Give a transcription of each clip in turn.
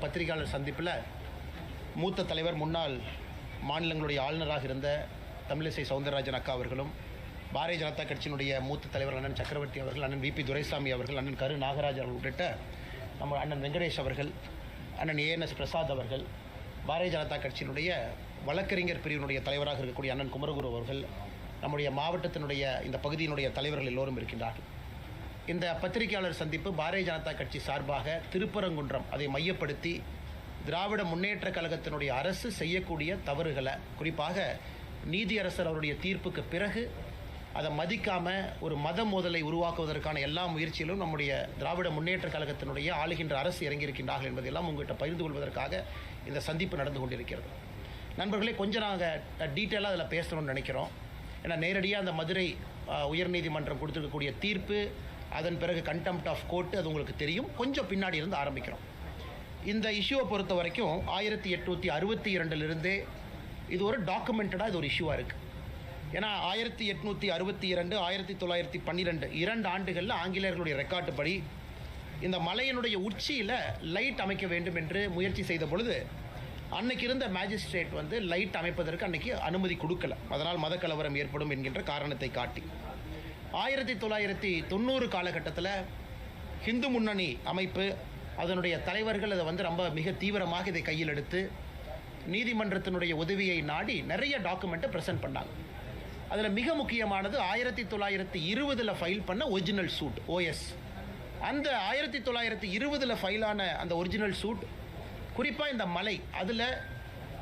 பத்திரிகையாளர் சந்திப்பில் மூத்த தலைவர் முன்னாள் மாநிலங்களுடைய ஆளுநராக இருந்த தமிழிசை சவுந்தரராஜன் அக்கா அவர்களும், பாரதிய ஜனதா கட்சியினுடைய மூத்த தலைவர் அண்ணன் சக்கரவர்த்தி அவர்கள், அண்ணன் விபி துரைசாமி அவர்கள், அண்ணன் கரு நாகராஜ் அவர்கள் உள்ளிட்ட நம்ம அண்ணன் வெங்கடேஷ் அவர்கள், அண்ணன் ஏஎன்எஸ் பிரசாத் அவர்கள், பாரதிய ஜனதா கட்சியினுடைய வழக்கறிஞர் பிரிவினுடைய தலைவராக இருக்கக்கூடிய அண்ணன் குமரகுரு அவர்கள், நம்முடைய மாவட்டத்தினுடைய இந்த பகுதியினுடைய தலைவர்கள் எல்லோரும் இருக்கின்றார்கள். இந்த பத்திரிகையாளர் சந்திப்பு பாரதிய ஜனதா கட்சி சார்பாக திருப்பரங்குன்றம் அதை மையப்படுத்தி திராவிட முன்னேற்ற கழகத்தினுடைய அரசு செய்யக்கூடிய தவறுகளை, குறிப்பாக நீதியரசர் அவருடைய தீர்ப்புக்கு பிறகு அதை மதிக்காமல் ஒரு மத மோதலை உருவாக்குவதற்கான எல்லா முயற்சியிலும் நம்முடைய திராவிட முன்னேற்ற கழகத்தினுடைய ஆளுகின்ற அரசு இறங்கியிருக்கின்றார்கள் என்பதெல்லாம் உங்கள்கிட்ட பகிர்ந்து கொள்வதற்காக இந்த சந்திப்பு நடந்து கொண்டிருக்கிறது. நண்பர்களே, கொஞ்சம் நாங்கள் டீட்டெயிலாக அதில் பேசணும்னு நினைக்கிறோம். ஏன்னா நேரடியாக அந்த மதுரை உயர்நீதிமன்றம் கொடுத்துருக்கக்கூடிய தீர்ப்பு, அதன் பிறகு கண்டெம்ப்ட் ஆஃப் கோர்ட்டு, அது உங்களுக்கு தெரியும். கொஞ்சம் பின்னாடி இருந்து ஆரம்பிக்கிறோம். இந்த இஷ்யூவை பொறுத்த வரைக்கும் 1862 இது ஒரு டாக்குமெண்டடாக இது ஒரு இஷ்யூவாக இருக்குது. ஏன்னா 1862, 1912 2 ஆண்டுகளில் ஆங்கிலேயர்களுடைய ரெக்கார்டு படி இந்த மலையினுடைய உச்சியில் லைட் அமைக்க வேண்டும் என்று முயற்சி செய்த பொழுது அன்னைக்கு இருந்த மேஜிஸ்ட்ரேட் லைட் அமைப்பதற்கு அன்னைக்கு அனுமதி கொடுக்கல. அதனால் மதக்கலவரம் ஏற்படும் என்கின்ற காரணத்தை காட்டி 1990 காலகட்டத்தில் ஹிந்து முன்னணி அமைப்பு, அதனுடைய தலைவர்கள் அதை ரொம்ப மிக தீவிரமாக இதை கையில் எடுத்து நீதிமன்றத்தினுடைய உதவியை நாடி நிறைய டாக்குமெண்ட்டை ப்ரெசென்ட் பண்ணாங்க. அதில் மிக முக்கியமானது 1920 ஃபைல் பண்ண ஒரிஜினல் சூட் OS. அந்த 1920 ஃபைலான அந்த ஒரிஜினல் சூட், குறிப்பாக இந்த மலை, அதில்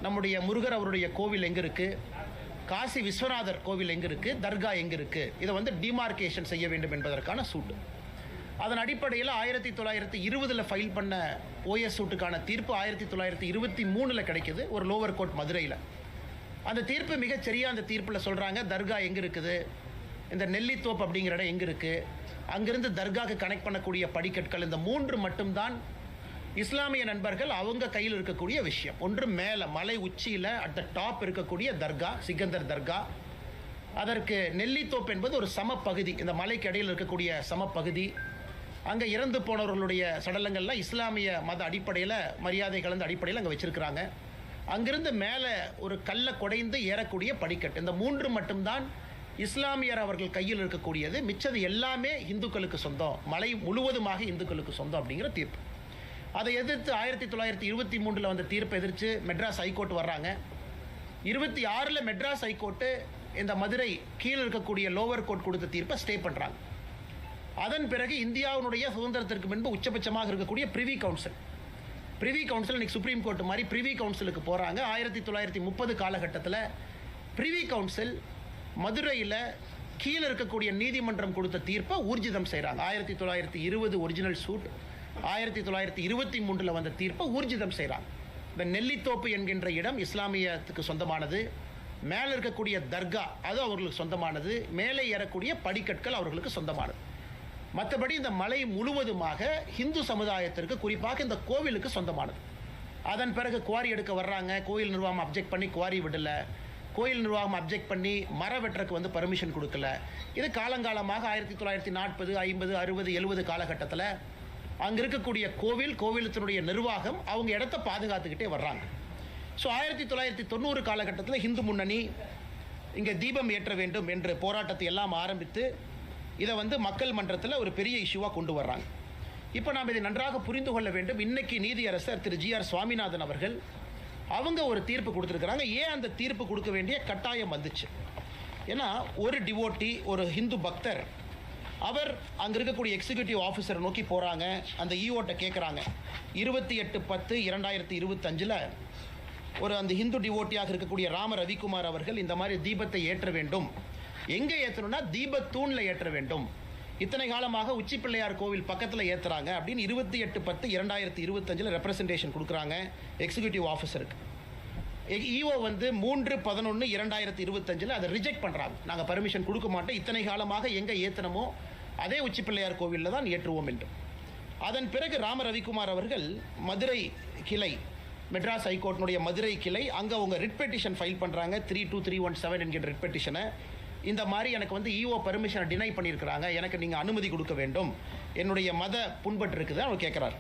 நம்முடைய முருகர் அவருடைய கோவில் எங்கே இருக்குது, காசி விஸ்வநாதர் கோவில் எங்கே இருக்குது, தர்கா எங்கே இருக்குது, இதை டிமார்கேஷன் செய்ய வேண்டும் என்பதற்கான சூட்டு. அதன் அடிப்படையில் 1920 ஃபைல் பண்ண OS சூட்டுக்கான தீர்ப்பு 1923 கிடைக்குது, ஒரு லோவர் கோர்ட் மதுரையில். அந்த தீர்ப்பு மிகச் சரியாக அந்த தீர்ப்பில் சொல்கிறாங்க, தர்கா எங்கே இருக்குது, இந்த நெல்லித்தோப்பு அப்படிங்கிற இடம் எங்கே இருக்குது, அங்கிருந்து தர்காவுக்கு கனெக்ட் பண்ணக்கூடிய படிக்கட்கள், இந்த 3 மட்டும்தான் இஸ்லாமிய நண்பர்கள் அவங்க கையில் இருக்கக்கூடிய விஷயம். ஒன்று மேலே மலை உச்சியில் அட் த டாப் இருக்கக்கூடிய தர்கா, சிக்கந்தர் தர்கா. அதற்கு நெல்லித்தோப்பு என்பது ஒரு சமப்பகுதி, இந்த மலைக்கு இடையில் இருக்கக்கூடிய சமப்பகுதி. அங்கே இறந்து போனவர்களுடைய சடலங்கள்லாம் இஸ்லாமிய மத அடிப்படையில், மரியாதை கலந்த அடிப்படையில் அங்கே வச்சுருக்கிறாங்க. அங்கிருந்து மேலே ஒரு கல்லை குடைந்து ஏறக்கூடிய படிக்கட்டு, இந்த 3 மட்டும்தான் இஸ்லாமியர் அவர்கள் கையில் இருக்கக்கூடியது. மிச்சது எல்லாமே இந்துக்களுக்கு சொந்தம், மலை முழுவதுமாக இந்துக்களுக்கு சொந்தம் அப்படிங்கிற தீர்ப்பு. அதை எதிர்த்து 1923 வந்த தீர்ப்பை எதிர்த்து மெட்ராஸ் ஹைகோர்ட் வர்றாங்க. 26 மெட்ராஸ் ஹைகோர்ட்டு இந்த மதுரை கீழே இருக்கக்கூடிய லோவர் கோர்ட் கொடுத்த தீர்ப்பை ஸ்டே பண்ணுறாங்க. அதன் பிறகு இந்தியாவினுடைய சுதந்திரத்திற்கு முன்பு உச்சபட்சமாக இருக்கக்கூடிய பிரிவி கவுன்சில் இன்னைக்கு சுப்ரீம் கோர்ட் மாதிரி பிரிவி கவுன்சிலுக்கு போகிறாங்க. 1930 காலகட்டத்தில் பிரிவி கவுன்சில் மதுரையில் கீழே இருக்கக்கூடிய நீதிமன்றம் கொடுத்த தீர்ப்பை ஊர்ஜிதம் செய்கிறாங்க. 1920 ஒரிஜினல் சூட், 1923 வந்த தீர்ப்பை ஊர்ஜிதம் செய்கிறாங்க. இந்த நெல்லித்தோப்பு என்கின்ற இடம் இஸ்லாமியத்துக்கு சொந்தமானது, மேலே இருக்கக்கூடிய தர்கா அது அவர்களுக்கு சொந்தமானது, மேலே ஏறக்கூடிய படிக்கட்கள் அவர்களுக்கு சொந்தமானது. மற்றபடி இந்த மலை முழுவதுமாக இந்து சமுதாயத்திற்கு, குறிப்பாக இந்த கோவிலுக்கு சொந்தமானது. அதன் பிறகு குவாரி எடுக்க வர்றாங்க. கோயில் நிர்வாகம் அப்ஜெக்ட் பண்ணி குவாரி விடலை. கோயில் நிர்வாகம் அப்ஜெக்ட் பண்ணி மர வெட்டுறதுக்கு பர்மிஷன் கொடுக்கல. இது காலங்காலமாக 1940, 50, 60, 70 காலகட்டத்தில் அங்கே இருக்கக்கூடிய கோவிலத்தினுடைய நிர்வாகம் அவங்க இடத்த பாதுகாத்துக்கிட்டே வர்றாங்க. ஸோ 1990 காலகட்டத்தில் ஹிந்து முன்னணி இங்கே தீபம் ஏற்ற வேண்டும் என்ற போராட்டத்தை எல்லாம் ஆரம்பித்து இதை மக்கள் மன்றத்தில் ஒரு பெரிய இஷ்யூவாக கொண்டு வர்றாங்க. இப்போ நாம் இதை நன்றாக புரிந்து கொள்ள வேண்டும். இன்னைக்கு நீதியரசர் திரு GR சுவாமிநாதன் அவர்கள் அவங்க ஒரு தீர்ப்பு கொடுத்துருக்குறாங்க. ஏன் அந்த தீர்ப்பு கொடுக்க வேண்டிய கட்டாயம் வந்துச்சு? ஏன்னா ஒரு டிவோட்டி, ஒரு ஹிந்து பக்தர், அவர் அங்கே இருக்கக்கூடிய எக்ஸிக்யூட்டிவ் ஆஃபீஸரை நோக்கி போகிறாங்க. அந்த ஈஓட்ட கேட்குறாங்க. 28/10/2025 ஒரு அந்த ஹிந்து டிவோட்டியாக இருக்கக்கூடிய ராம ரவிக்குமார் அவர்கள் இந்த மாதிரி தீபத்தை ஏற்ற வேண்டும். எங்கே ஏற்றணும்னா தீபத்தூணில் ஏற்ற வேண்டும். இத்தனை காலமாக உச்சி பிள்ளையார் கோவில் பக்கத்தில் ஏற்றுறாங்க அப்படின்னு 28/10/2025 ரெப்ரசன்டேஷன் கொடுக்குறாங்க எக்ஸிக்யூட்டிவ் ஆஃபீஸருக்கு. ஈஓ 3/11/2025 அதை ரிஜெக்ட் பண்ணுறாங்க. நாங்கள் பர்மிஷன் கொடுக்க மாட்டோம், இத்தனை காலமாக எங்கே ஏற்றணுமோ அதே உச்சி பிள்ளையார் கோவிலில் தான் ஏற்றுவோம் என்று. அதன் பிறகு ராம ரவிக்குமார் அவர்கள் மதுரை கிளை, மெட்ராஸ் ஹைகோர்ட்டினுடைய மதுரை கிளை, அங்கே அவங்க ரிட் பெட்டிஷன் ஃபைல் பண்ணுறாங்க. 32317 என்கிற ரிட் பெட்டிஷனை. இந்த மாதிரி எனக்கு ஈஓ பர்மிஷனை டினை பண்ணியிருக்கிறாங்க, எனக்கு நீங்கள் அனுமதி கொடுக்க வேண்டும், என்னுடைய மத புண்பட்டு இருக்குது அவர் கேட்குறாரு.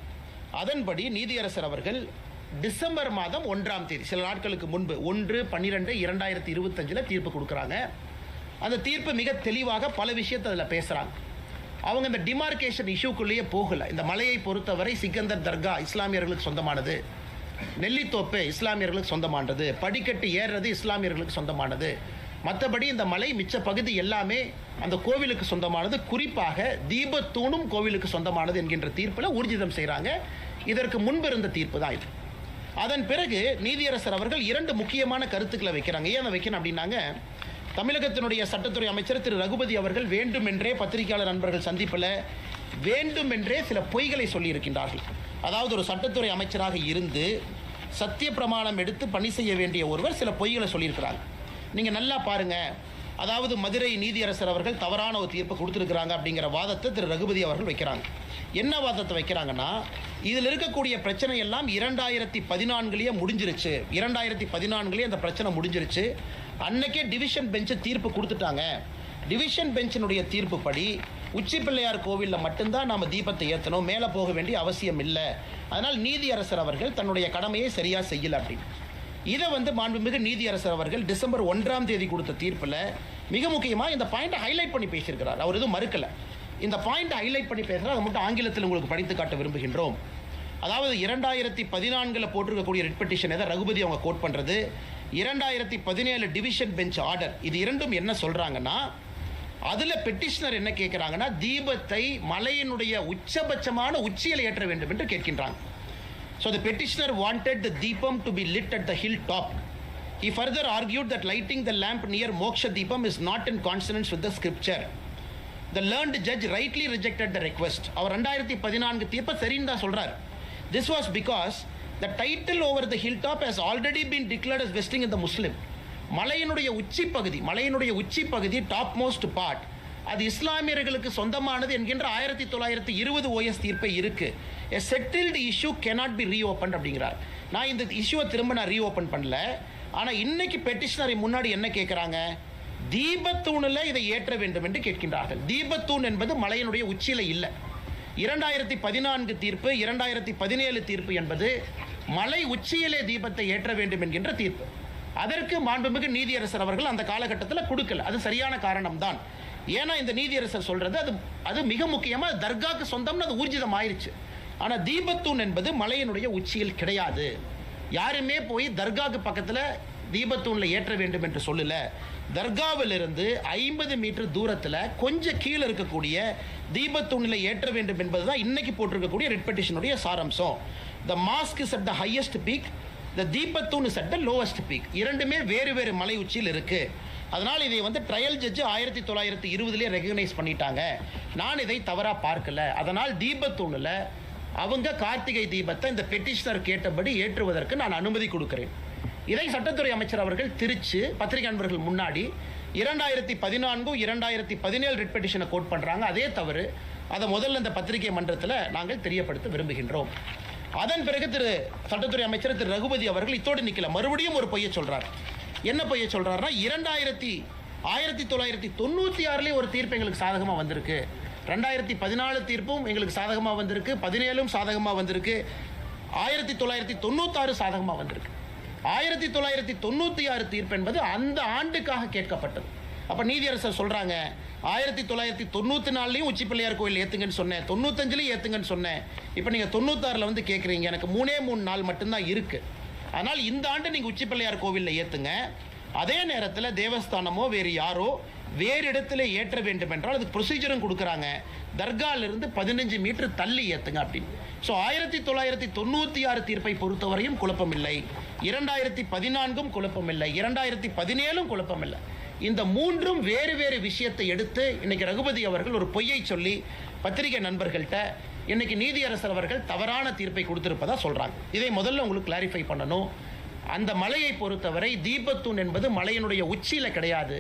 அதன்படி நீதியரசர் அவர்கள் டிசம்பர் மாதம் 1ஆம் தேதி, சில நாட்களுக்கு முன்பு 1/12/2025 தீர்ப்பு கொடுக்குறாங்க. அந்த தீர்ப்பு மிக தெளிவாக பல விஷயத்தை அதில் பேசுகிறாங்க. அவங்க இந்த டிமார்கேஷன் இஷ்யூக்குள்ளேயே போகலை. இந்த மலையை பொறுத்தவரை சிக்கந்தர் தர்கா இஸ்லாமியர்களுக்கு சொந்தமானது, நெல்லித்தோப்பு இஸ்லாமியர்களுக்கு சொந்தமானது, படிக்கட்டு ஏறுறது இஸ்லாமியர்களுக்கு சொந்தமானது, மற்றபடி இந்த மலை மிச்ச பகுதி எல்லாமே அந்த கோவிலுக்கு சொந்தமானது, குறிப்பாக தீபத்தூணும் கோவிலுக்கு சொந்தமானது என்கின்ற தீர்ப்பில் ஊர்ஜிதம் செய்கிறாங்க. இதற்கு முன்பு இருந்த தீர்ப்பு தான் இது. அதன் பிறகு நீதியரசர் அவர்கள் 2 முக்கியமான கருத்துக்களை வைக்கிறாங்க. ஏன் வைக்கணும் அப்படின்னாங்க, தமிழகத்தினுடைய சட்டத்துறை அமைச்சர் திரு ரகுபதி அவர்கள் வேண்டுமென்றே பத்திரிகையாளர் நண்பர்கள் சந்திப்பில் வேண்டுமென்றே சில பொய்களை சொல்லியிருக்கின்றார்கள். அதாவது ஒரு சட்டத்துறை அமைச்சராக இருந்து சத்திய பிரமாணம் எடுத்து பணி செய்ய வேண்டிய ஒருவர் சில பொய்களை சொல்லியிருக்கிறாங்க. நீங்கள் நல்லா பாருங்கள். அதாவது மதுரை நீதியரசர் அவர்கள் தவறான ஒரு தீர்ப்பை கொடுத்துருக்குறாங்க அப்படிங்கிற வாதத்தை திரு ரகுபதி அவர்கள் வைக்கிறாங்க. என்ன வாதத்தை வைக்கிறாங்கன்னா, இதில் இருக்கக்கூடிய பிரச்சனை எல்லாம் 2014 முடிஞ்சிருச்சு, 2014 அந்த பிரச்சனை முடிஞ்சிருச்சு, அன்னைக்கே டிவிஷன் பெஞ்சு தீர்ப்பு கொடுத்துட்டாங்க. டிவிஷன் பெஞ்சினுடைய தீர்ப்பு படி உச்சி பிள்ளையார் கோவிலில் மட்டும்தான் நாம் தீபத்தை ஏற்றணும், மேலே போக வேண்டிய அவசியம் இல்லை. அதனால் நீதியரசர் அவர்கள் தன்னுடைய கடமையை சரியாக செய்யலை அப்படின்னு. இதை மாண்புமிகு நீதியரசர் அவர்கள் டிசம்பர் 1ஆம் தேதி கொடுத்த தீர்ப்பில் மிக முக்கியமாக இந்த பாயிண்ட்டை ஹைலைட் பண்ணி பேசியிருக்கிறார். அவர் எதுவும் மறுக்கலை. இந்த பாயிண்ட்டை ஹைலைட் பண்ணி பேசுகிறார். அதை மட்டும் ஆங்கிலத்தில் உங்களுக்கு படித்து காட்ட விரும்புகின்றோம். அதாவது 2014 போட்டிருக்கக்கூடிய ரிட் பெட்டிஷன் எதை ரகுபதி அவங்க கோட் பண்ணுறது, 2017 டிவிஷன் பெஞ்ச் ஆர்டர், இது இரண்டும் என்ன சொல்கிறாங்கன்னா, அதில் பெட்டிஷனர் என்ன கேட்குறாங்கன்னா, தீபத்தை மலையினுடைய உச்சபட்சமான உச்சியில் ஏற்ற வேண்டும் என்று கேட்கின்றாங்க. So the petitioner wanted the deepam to be lit at the hilltop. He further argued that lighting the lamp near Moksha Deepam is not in consonance with the scripture. The learned judge rightly rejected the request. அவர் 2014 தீர்ப்பை சரின்னு தான் சொல்றார். This was because the title over the hilltop has already been declared as vesting in the Muslim. மலையினுடைய உச்சி பகுதி top most part அது இஸ்லாமியர்களுக்கு சொந்தமானது என்கின்ற 1920 ஓஎஸ் தீர்ப்பை இருக்கு. A settled issue cannot be reopened அப்படிங்கிறார். நான் இந்த இஷ்யூவை திரும்ப ரீஓப்பன் பண்ணல. ஆனால் இன்னைக்கு பெட்டிஷனரை முன்னாடி என்ன கேட்குறாங்க, தீபத்தூணில் இதை ஏற்ற வேண்டும் என்று கேட்கின்றார்கள். தீபத்தூண் என்பது மலையினுடைய உச்சியில் இல்லை. 2014 தீர்ப்பு, 2017 தீர்ப்பு என்பது மலை உச்சியிலே தீபத்தை ஏற்ற வேண்டும் என்கின்ற தீர்ப்பு. அதற்கு மாண்புமிகு நீதியரசர் அவர்கள் அந்த காலகட்டத்தில் கொடுக்கல. அது சரியான காரணம் தான். ஏன்னா இந்த நீதியரசர் சொல்றது அது மிக முக்கியமாக தர்காக்கு சொந்தம்னு அது ஊர்ஜிதம் ஆயிடுச்சு. ஆனால் தீபத்தூண் என்பது மலையினுடைய உச்சியில் கிடையாது. யாருமே போய் தர்காக்கு பக்கத்தில் தீபத்தூணில் ஏற்ற வேண்டும் என்று சொல்லல. தர்காவிலிருந்து 50 மீட்டர் தூரத்தில் கொஞ்சம் கீழே இருக்கக்கூடிய தீபத்தூணில் ஏற்ற வேண்டும் என்பதுதான் இன்னைக்கு போட்டிருக்கக்கூடிய ரிட் பெட்டிஷனுடைய சாராம்சம். த mask is at the highest peak, the தீபத்தூன் is at the lowest peak. இரண்டுமே வேறு வேறு மலை உச்சியில் இருக்கு. அதனால் இதை ட்ரையல் ஜட்ஜு 1920 ரெகக்னைஸ் பண்ணிட்டாங்க. நான் இதை தவறாக பார்க்கல. அதனால் தீபத்தூணில் அவங்க கார்த்திகை தீபத்தை இந்த பெட்டிஷனர் கேட்டபடி ஏற்றுவதற்கு நான் அனுமதி கொடுக்கிறேன். இதை சட்டத்துறை அமைச்சர் அவர்கள் திருச்சி பத்திரிகை நண்பர்கள் முன்னாடி 2014 2017 ரிட் பெட்டிஷனை கோட் பண்ணுறாங்க. அதே தவறு. அதை முதல்ல இந்த பத்திரிகை மன்றத்தில் நாங்கள் தெரியப்படுத்த விரும்புகின்றோம். அதன் பிறகு சட்டத்துறை அமைச்சர் திரு ரகுபதி அவர்கள் இத்தோடு நிற்கல, மறுபடியும் ஒரு பொய்யை சொல்றார். என்ன பொய்யை சொல்றாருன்னா, 1996 ஒரு தீர்ப்பு எங்களுக்கு சாதகமாக வந்திருக்கு, 2014 தீர்ப்பும் எங்களுக்கு சாதகமாக வந்திருக்கு, 17 சாதகமாக வந்திருக்கு, 1996 சாதகமாக வந்திருக்கு. 1996 தீர்ப்பு என்பது அந்த ஆண்டுக்காக கேட்கப்பட்டது. அப்போ நீதியரசர் சொல்றாங்க, 1994 உச்சி பிள்ளையார் கோயில் ஏத்துங்கன்னு சொன்னேன், 95 ஏத்துங்கன்னு சொன்னேன், இப்போ நீங்கள் 96 கேட்குறீங்க, எனக்கு 3 நாள் மட்டும்தான் இருக்கு. அதனால் இந்த ஆண்டு நீங்கள் உச்சி பிள்ளையார் கோவிலில் ஏற்றுங்க. அதே நேரத்தில் தேவஸ்தானமோ வேறு யாரோ வேறு இடத்துல ஏற்ற வேண்டும் என்றால் அதுக்கு ப்ரொசீஜரும் கொடுக்குறாங்க. தர்காலிருந்து 15 மீட்டர் தள்ளி ஏற்றுங்க அப்படின்னு. ஸோ 1996 தீர்ப்பை பொறுத்தவரையும் குழப்பமில்லை, 2014 குழப்பமில்லை, 2017 குழப்பமில்லை. இந்த மூன்றும் வேறு வேறு விஷயத்தை எடுத்து இன்னைக்கு ரகுபதி அவர்கள் ஒரு பொய்யை சொல்லி பத்திரிகை நண்பர்கள்ட்ட இன்னைக்கு நீதியரசர் அவர்கள் தவறான தீர்ப்பை கொடுத்திருப்பதா சொல்றாங்க. இதை முதல்ல உங்களுக்கு கிளாரிஃபை பண்ணணும். அந்த மலையை பொறுத்தவரை தீபத்தூண் என்பது மலையினுடைய உச்சியில கிடையாது.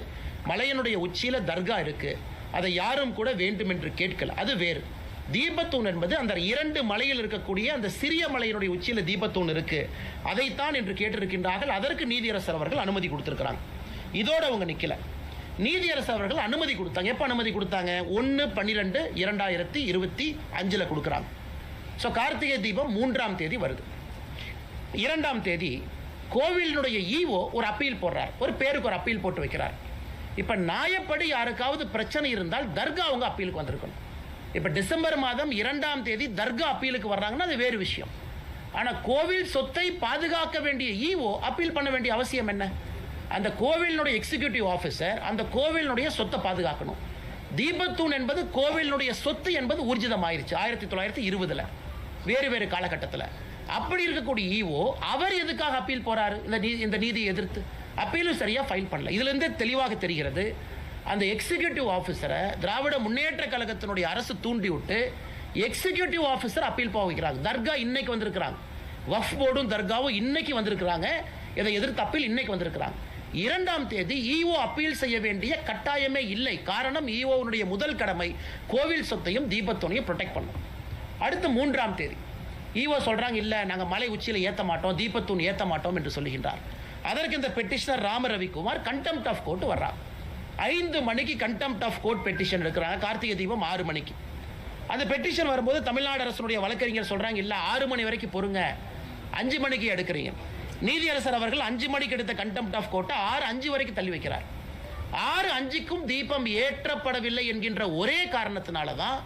மலையினுடைய உச்சியில தர்கா இருக்கு. அதை யாரும் கூட வேண்டும் என்று கேட்கல, அது வேறு. தீபத்தூண் என்பது அந்த 2 மலையில் இருக்கக்கூடிய அந்த சிறிய மலையினுடைய உச்சியில தீபத்தூண் இருக்கு, அதைத்தான் என்று கேட்டிருக்கின்றார்கள். அதற்கு நீதியரசர் அவர்கள் அனுமதி கொடுத்திருக்கிறாங்க. இதோட அவங்க நிக்கல. நீதியரசர் அவர்கள் அனுமதி கொடுத்தாங்க. எப்போ அனுமதி கொடுத்தாங்க? 1/12/2025 கொடுக்குறாங்க. ஸோ கார்த்திகை தீபம் 3ஆம் தேதி வருது. 2ஆம் தேதி கோவிலினுடைய ஈவோ ஒரு அப்பீல் போடுறார், ஒரு பேருக்கு ஒரு அப்பீல் போட்டு வைக்கிறார். இப்போ நியாயப்படி யாருக்காவது பிரச்சனை இருந்தால் தர்கா அவங்க அப்பீலுக்கு வந்திருக்கணும். இப்போ டிசம்பர் மாதம் 2ஆம் தேதி தர்கா அப்பீலுக்கு வர்றாங்கன்னா அது வேறு விஷயம். ஆனால் கோவில் சொத்தை பாதுகாக்க வேண்டிய ஈவோ அப்பீல் பண்ண வேண்டிய அவசியம் என்ன? அந்த கோவிலினுடைய எக்ஸிக்யூட்டிவ் ஆஃபீஸர் அந்த கோவிலினுடைய சொத்தை பாதுகாக்கணும். தீபத்தூண் என்பது கோவிலினுடைய சொத்து என்பது ஊர்ஜிதமாயிருச்சு 1920 வேறு வேறு காலகட்டத்தில். அப்படி இருக்கக்கூடிய ஈவோ அவர் எதுக்காக அப்பீல் போறாரு? இந்த நீதியை எதிர்த்து அப்பீலும் சரியா ஃபைல் பண்ணல. இதுல இருந்து தெளிவாக தெரிகிறது, அந்த எக்ஸிக்யூட்டிவ் ஆஃபீஸரை திராவிட முன்னேற்ற கழகத்தினுடைய அரசு தூண்டி விட்டு எக்ஸிக்யூட்டிவ் ஆஃபீஸர் அப்பீல் போக வைக்கிறாங்க. தர்கா இன்னைக்கு வந்திருக்கிறாங்க, வஃப் போர்டும் தர்காவும் இன்னைக்கு வந்திருக்கிறாங்க, இதை எதிர்த்து அப்பீல் இன்னைக்கு வந்திருக்கிறாங்க. 2ஆம் தேதி ஈஓ அப்பீல் செய்ய வேண்டிய கட்டாயமே இல்லை. காரணம், ஈஓனுடைய முதல் கடமை கோவில் சொத்தையும் தீபத்தோனையும் ப்ரொடெக்ட் பண்ணும். அடுத்து 3ஆம் தேதி ஈஓ சொல்றாங்க, இல்ல நாங்க மலை உச்சியில் ஏற்ற மாட்டோம், தீபத்தூண் ஏற்ற மாட்டோம் என்று சொல்லுகின்றார். அதற்கு இந்த petitioner Rama Ravikumar contempt of court வர்றார். 5 மணிக்கு கண்டெம்ட் ஆஃப் கோர்ட் பெட்டிஷன் எடுக்கிறாங்க. கார்த்திகை தீபம் 6 மணிக்கு. அந்த பெட்டிஷன் வரும்போது தமிழ்நாடு அரசுடைய வழக்கறிஞர் சொல்றாங்க, இல்ல 6 மணி வரைக்கும் பொறுங்க, 5 மணிக்கு எடுக்கிறீங்க. நீதியரசர் அவர்கள் 5 மணிக்கு எடுத்த கண்டெம்ட் ஆஃப் கோர்ட்டை 6:05 வரைக்கும் தள்ளி வைக்கிறார். 6:05க்கும் தீபம் ஏற்றப்படவில்லை என்கின்ற ஒரே காரணத்தினால தான்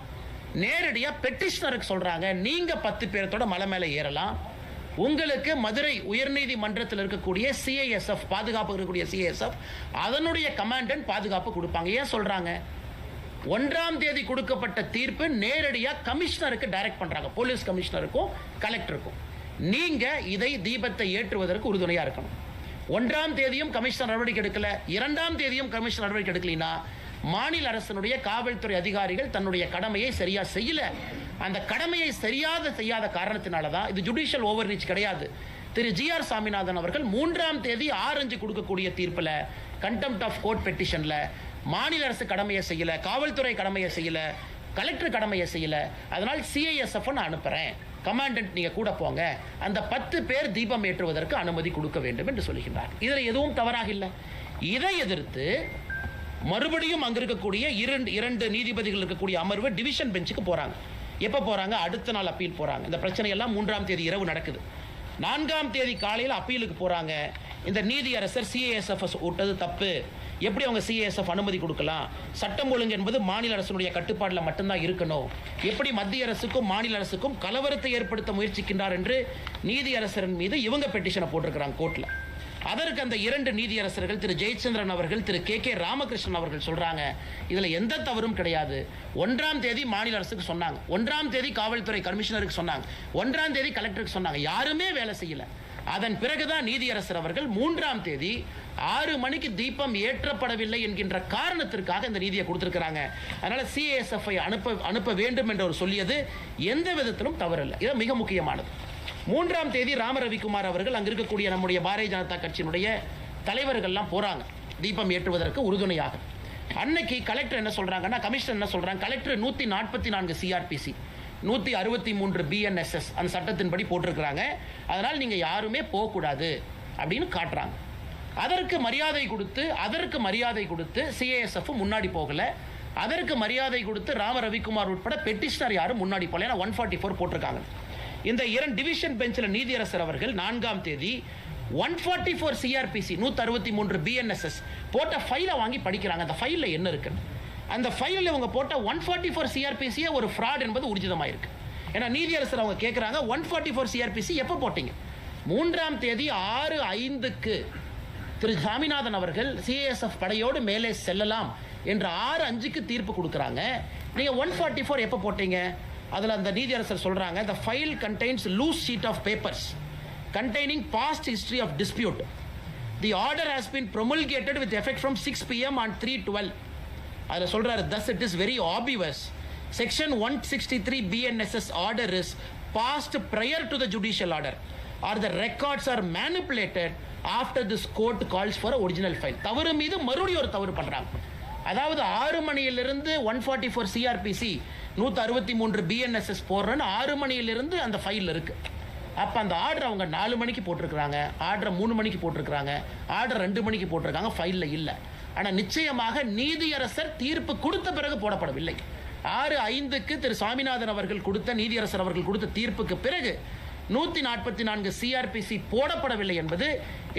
நேரடியா பெட்டிஷனருக்கு சொல்றாங்க, நீங்க 10 பேரத்தோட மலை மேல ஏறலாம், உங்களுக்கு மதுரை உயர்நீதிமன்றத்தில் இருக்கக்கூடிய சிஐஎஸ்எஃப் பாதுகாப்பு இருக்கக்கூடிய சிஐஎஸ்எஃப் அதனுடைய கமாண்டன்ட் பாதுகாப்பு கொடுப்பாங்க. ஏன் சொல்றாங்க? 1ஆம் தேதி கொடுக்கப்பட்ட தீர்ப்பு நேரடியா கமிஷனருக்கு டைரக்ட் பண்றாங்க, போலீஸ் கமிஷனருக்கும் கலெக்டருக்கும். நீங்க இதை தீபத்தை ஏற்றுவதற்கு உறுதுணையா இருக்கணும். 1ஆம் தேதியும் கமிஷனர் நடவடிக்கை எடுக்கல, 2ஆம் தேதியும் கமிஷனர் நடவடிக்கை எடுக்கலைன்னா மாநில அரசினுடைய காவல்துறை அதிகாரிகள் தன்னுடைய கடமையை சரியா செய்யல. அந்த கடமையை செய்யாத காரணத்தினால தான் இது ஜுடிஷியல் ஓவர் ரீச் கிடையாது. திரு ஜி.ஆர். சாமிநாதன் அவர்கள் 3ஆம் தேதி 6:05 கொடுக்கக்கூடிய தீர்ப்புல கண்டெம்ட் ஆஃப் கோர்ட் பெட்டிஷன்ல மாநில அரசு கடமையை செய்யல, காவல்துறை கடமையை செய்யல, கலெக்டர் கடமையை செய்யல, அதனால் சிஐஎஸ்எஃப் நான் அனுப்புறேன், கமாண்டன்ட் நீங்க கூட போங்க, அந்த 10 பேர் தீபம் ஏற்றுவதற்கு அனுமதி கொடுக்க வேண்டும் என்று சொல்லுகின்றார். இதில் எதுவும் தவறாக இல்லை. இதை எதிர்த்து மறுபடியும் அங்க இருக்கக்கூடிய இரண்டு நீதிபதிகள் இருக்கக்கூடிய அமர்வு டிவிஷன் பெஞ்சுக்கு போறாங்க. எப்ப போறாங்க? அடுத்த நாள் அப்பீல் போறாங்க. இந்த பிரச்சனை எல்லாம் 3ஆம் தேதி இரவு நடக்குது. 4ஆம் தேதி காலையில் அப்பீலுக்கு போறாங்க. இந்த நீதியரசர் சிஐஎஸ்எஃப் விட்டது தப்பு, எப்படி அவங்க சிஐஎஸ்எஃப் அனுமதி கொடுக்கலாம், சட்டம் ஒழுங்கு என்பது மாநில அரசுடைய கட்டுப்பாட்டில் மட்டும்தான் இருக்கணும், எப்படி மத்திய அரசுக்கும் மாநில அரசுக்கும் கலவரத்தை ஏற்படுத்த முயற்சிக்கின்றார் என்று நீதியரசரின் மீது இவங்க பெட்டிஷனை போட்டிருக்கிறாங்க கோர்ட்ல. அதற்கு அந்த 2 நீதியரசர்கள் திரு ஜெயச்சந்திரன் அவர்கள் திரு கே ராமகிருஷ்ணன் அவர்கள் சொல்றாங்க, இதுல எந்த தவறும் கிடையாது. 1ஆம் தேதி மாநில அரசுக்கு சொன்னாங்க, 1ஆம் தேதி காவல்துறை கமிஷனருக்கு சொன்னாங்க, 1ஆம் தேதி கலெக்டருக்கு சொன்னாங்க, யாருமே வேலை செய்யல. அதன் பிறகுதான் நீதியரசர் அவர்கள் 3ஆம் தேதி 6 மணிக்கு தீபம் ஏற்றப்படவில்லை என்கின்ற காரணத்திற்காக இந்த நீதியை கொடுத்திருக்கிறாங்க. அதனால சிஐஎஸ்எஃப் அனுப்ப வேண்டும் என்று அவர் சொல்லியது எந்த விதத்திலும் தவறில்லை. இது மிக முக்கியமானது. 3ஆம் தேதி ராம ரவிக்குமார் அவர்கள் அங்க இருக்கக்கூடிய நம்முடைய பாரதிய ஜனதா கட்சியினுடைய தலைவர்கள்லாம் போறாங்க தீபம் ஏற்றுவதற்கு உறுதுணையாக. அன்னைக்கு கலெக்டர் என்ன சொல்றாங்கன்னா, கமிஷனர் என்ன சொல்றாங்க, கலெக்டர் 144 சிஆர்பிசி 163 பிஎன்எஸ்எஸ் அந்த சட்டத்தின்படி போட்டிருக்கிறாங்க, அதனால் நீங்க யாருமே போகக்கூடாது அப்படின்னு காட்டுறாங்க. அதற்கு மரியாதை கொடுத்து சிஐஎஸ்எஃப் முன்னாடி போகல, அதற்கு மரியாதை கொடுத்து ராம ரவிக்குமார் உட்பட பெட்டிஷனர் யாரும் முன்னாடி போகல. 144 போட்டிருக்காங்க. இந்த 2 டிவிஷன் பெஞ்சில் நீதியரசர் அவர்கள் 4ஆம் தேதி 144 சிஆர்பிசி 163 பிஎன்எஸ்எஸ் போட்ட ஃபைலை வாங்கி படிக்கிறாங்க. அந்த ஃபைலில் என்ன இருக்குன்னு. அந்த ஃபைலில் இவங்க போட்ட 144 சிஆர்பிசியே ஒரு ஃப்ராட் என்பது ஊர்ஜிதமாயிருக்கு. ஏன்னா நீதியரசர் அவங்க கேட்குறாங்க, 144 சிஆர்பிசி எப்போ போட்டீங்க? 3ஆம் தேதி 6:05க்கு திரு சாமிநாதன் அவர்கள் சிஐஎஸ்எஃப் படையோடு மேலே செல்லலாம் என்று 6:05க்கு தீர்ப்பு கொடுக்குறாங்க. நீங்கள் 144 எப்போ போட்டீங்க? அதில் அந்த நீதியரசர் சொல்றாங்க, the file contains loose sheet of papers containing past history of dispute. The order has been promulgated with effect from 6 p.m. on 3/12. அதில் சொல்றாரு, thus it is very obvious section 163 BNSS order is passed prior to the judicial order or the records are manipulated after this court calls for a original file. தவறு மீது மறுபடியும் ஒரு தவறு பண்றாங்க. அதாவது 6 மணியிலிருந்து 144 சிஆர்பிசி 163 பிஎன்எஸ்எஸ் போடுறேன்னு 6 மணியிலிருந்து அந்த ஃபைல் இருக்கு. அப்போ அந்த ஆர்டர் அவங்க 4 மணிக்கு போட்டிருக்கிறாங்க, ஆர்டரை 3 மணிக்கு போட்டிருக்கிறாங்க, ஆர்டர் 2 மணிக்கு போட்டிருக்காங்க, ஃபைலில் இல்லை. ஆனால் நிச்சயமாக நீதியரசர் தீர்ப்பு கொடுத்த பிறகு போடப்படவில்லை. 6-5க்கு திரு சாமிநாதன் அவர்கள் கொடுத்த, நீதியரசர் அவர்கள் கொடுத்த தீர்ப்புக்கு பிறகு 144 சிஆர்பிசி போடப்படவில்லை என்பது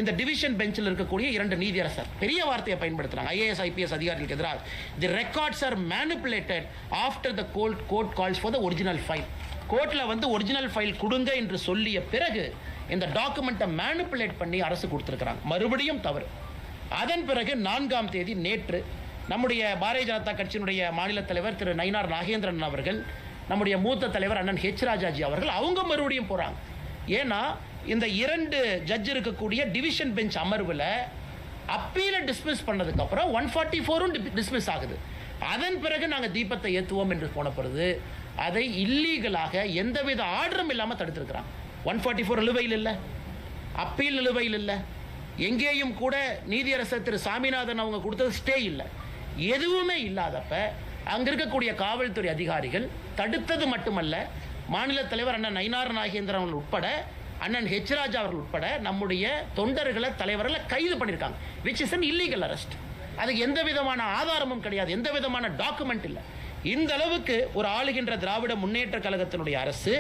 இந்த டிவிஷன் பெஞ்சில் இருக்கக்கூடிய 2 நீதியரசர் பெரிய வார்த்தையை பயன்படுத்துறாங்க. IAS IPS அதிகாரிகளுக்கு எதிராக the records are manipulated after the court calls for the original file. கோர்ட்டில் வந்து ஒரிஜினல் ஃபைல் கொடுங்க என்று சொல்லிய பிறகு இந்த டாக்குமெண்ட்டை மேனிபுலேட் பண்ணி அரசு கொடுத்துருக்கிறாங்க. மறுபடியும் தவறு. அதன் பிறகு 4ஆம் தேதி நேற்று நம்முடைய பாரதிய ஜனதா கட்சியினுடைய மாநில தலைவர் திரு நயினார் நாகேந்திரன் அவர்கள், நம்முடைய மூத்த தலைவர் அண்ணன் ஹெச் ராஜாஜி அவர்கள் அவங்க மறுபடியும் போறாங்க. ஏன்னா இந்த 2 ஜட்ஜ் இருக்கக்கூடிய டிவிஷன் பெஞ்ச் அமர்வில் அப்பீலை டிஸ்மிஸ் பண்ணதுக்கு அப்புறம் 144ம் டிஸ்மிஸ் ஆகுது. அதன் பிறகு நாங்கள் தீபத்தை ஏற்றுவோம் என்று போன பிறகு அதை இல்லீகலாக எந்தவித ஆர்டரும் இல்லாமல் தடுத்திருக்கிறாங்க. 144 நிலுவையில் இல்லை, அப்பீல் நிலுவையில் இல்லை, எங்கேயும் கூட நீதியரசர் திரு சாமிநாதன் அவங்க கொடுத்தது ஸ்டே இல்லை, எதுவுமே இல்லாதப்ப அங்க இருக்கக்கூடிய காவல்துறை அதிகாரிகள் தடுத்தது மட்டுமல்ல, மாநில தலைவர் அண்ணன் நயினார் நாகேந்திரன் அவர்கள் உட்பட, அண்ணன் ஹெச் ராஜா அவர்கள் உட்பட நம்முடைய தொண்டர்களை, தலைவர்களை கைது பண்ணியிருக்காங்க. Which is an illegal arrest. அதுக்கு எந்த விதமான ஆதாரமும் கிடையாது, எந்த விதமான டாக்குமெண்ட் இல்லை. இந்த அளவுக்கு ஒரு ஆளுகின்ற திராவிட முன்னேற்ற கழகத்தினுடைய அரசு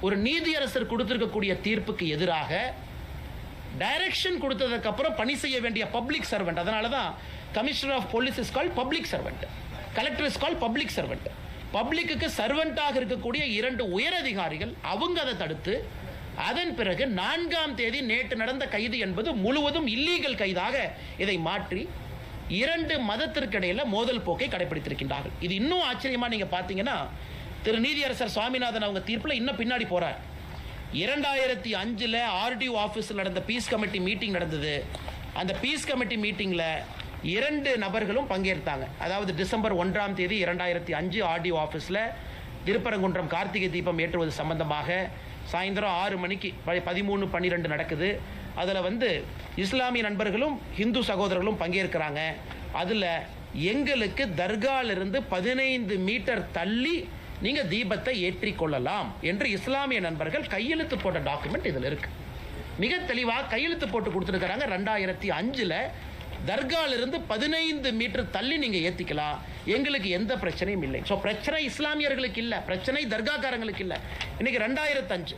ஒரு நீதியரசர் கொடுத்திருக்கக்கூடிய தீர்ப்புக்கு எதிராக டைரக்ஷன் கொடுத்ததுக்கு அப்புறம் பணி செய்ய வேண்டிய பப்ளிக் சர்வெண்ட். அதனால தான் commissioner of police is called public servant, collector is called public servant. Public சர்வெண்டாக இருக்கக்கூடிய 2 உயர் அதிகாரிகள் அவங்க அதை தடுத்து, அதன் பிறகு 4ஆம் தேதி நேற்று நடந்த கைது என்பது முழுவதும் இல்லீகல் கைதாக இதை மாற்றி 2 மதத்திற்கு இடையில மோதல் போக்கை கடைபிடித்திருக்கின்றார்கள். இது இன்னும் ஆச்சரியமா நீங்க பாத்தீங்கன்னா, திரு நீதியரசர் சுவாமிநாதன் அவங்க தீர்ப்புல இன்னும் பின்னாடி போறார். 2005 RDO ஆபீஸில் நடந்த பீஸ் கமிட்டி மீட்டிங் நடந்தது. அந்த பீஸ் கமிட்டி மீட்டிங்ல 2 நபர்களும் பங்கேற்றாங்க. அதாவது டிசம்பர் 1ஆம் தேதி 2005 RDO ஆபீஸில் திருப்பரங்குன்றம் கார்த்திகை தீபம் ஏற்றுவது சம்பந்தமாக சாயந்தரம் 6 மணிக்கு 13-12 நடக்குது. அதில் வந்து இஸ்லாமிய நண்பர்களும் இந்து சகோதரர்களும் பங்கேற்கிறாங்க. அதில் எங்களுக்கு தர்காலிருந்து 15 மீட்டர் தள்ளி நீங்கள் தீபத்தை ஏற்றிக்கொள்ளலாம் என்று இஸ்லாமிய நண்பர்கள் கையெழுத்து போட்ட டாக்குமெண்ட் இதில் இருக்கு. மிக தெளிவாக கையெழுத்து போட்டு கொடுத்துருக்கிறாங்க. 2005 தர்காலிருந்து 15 மீட்டர் தள்ளி நீங்கள் ஏற்றிக்கலாம், எங்களுக்கு எந்த பிரச்சனையும் இல்லை. ஸோ பிரச்சனை இஸ்லாமியர்களுக்கு இல்லை, பிரச்சனை தர்காக்காரங்களுக்கு இல்லை. இன்னைக்கு 2005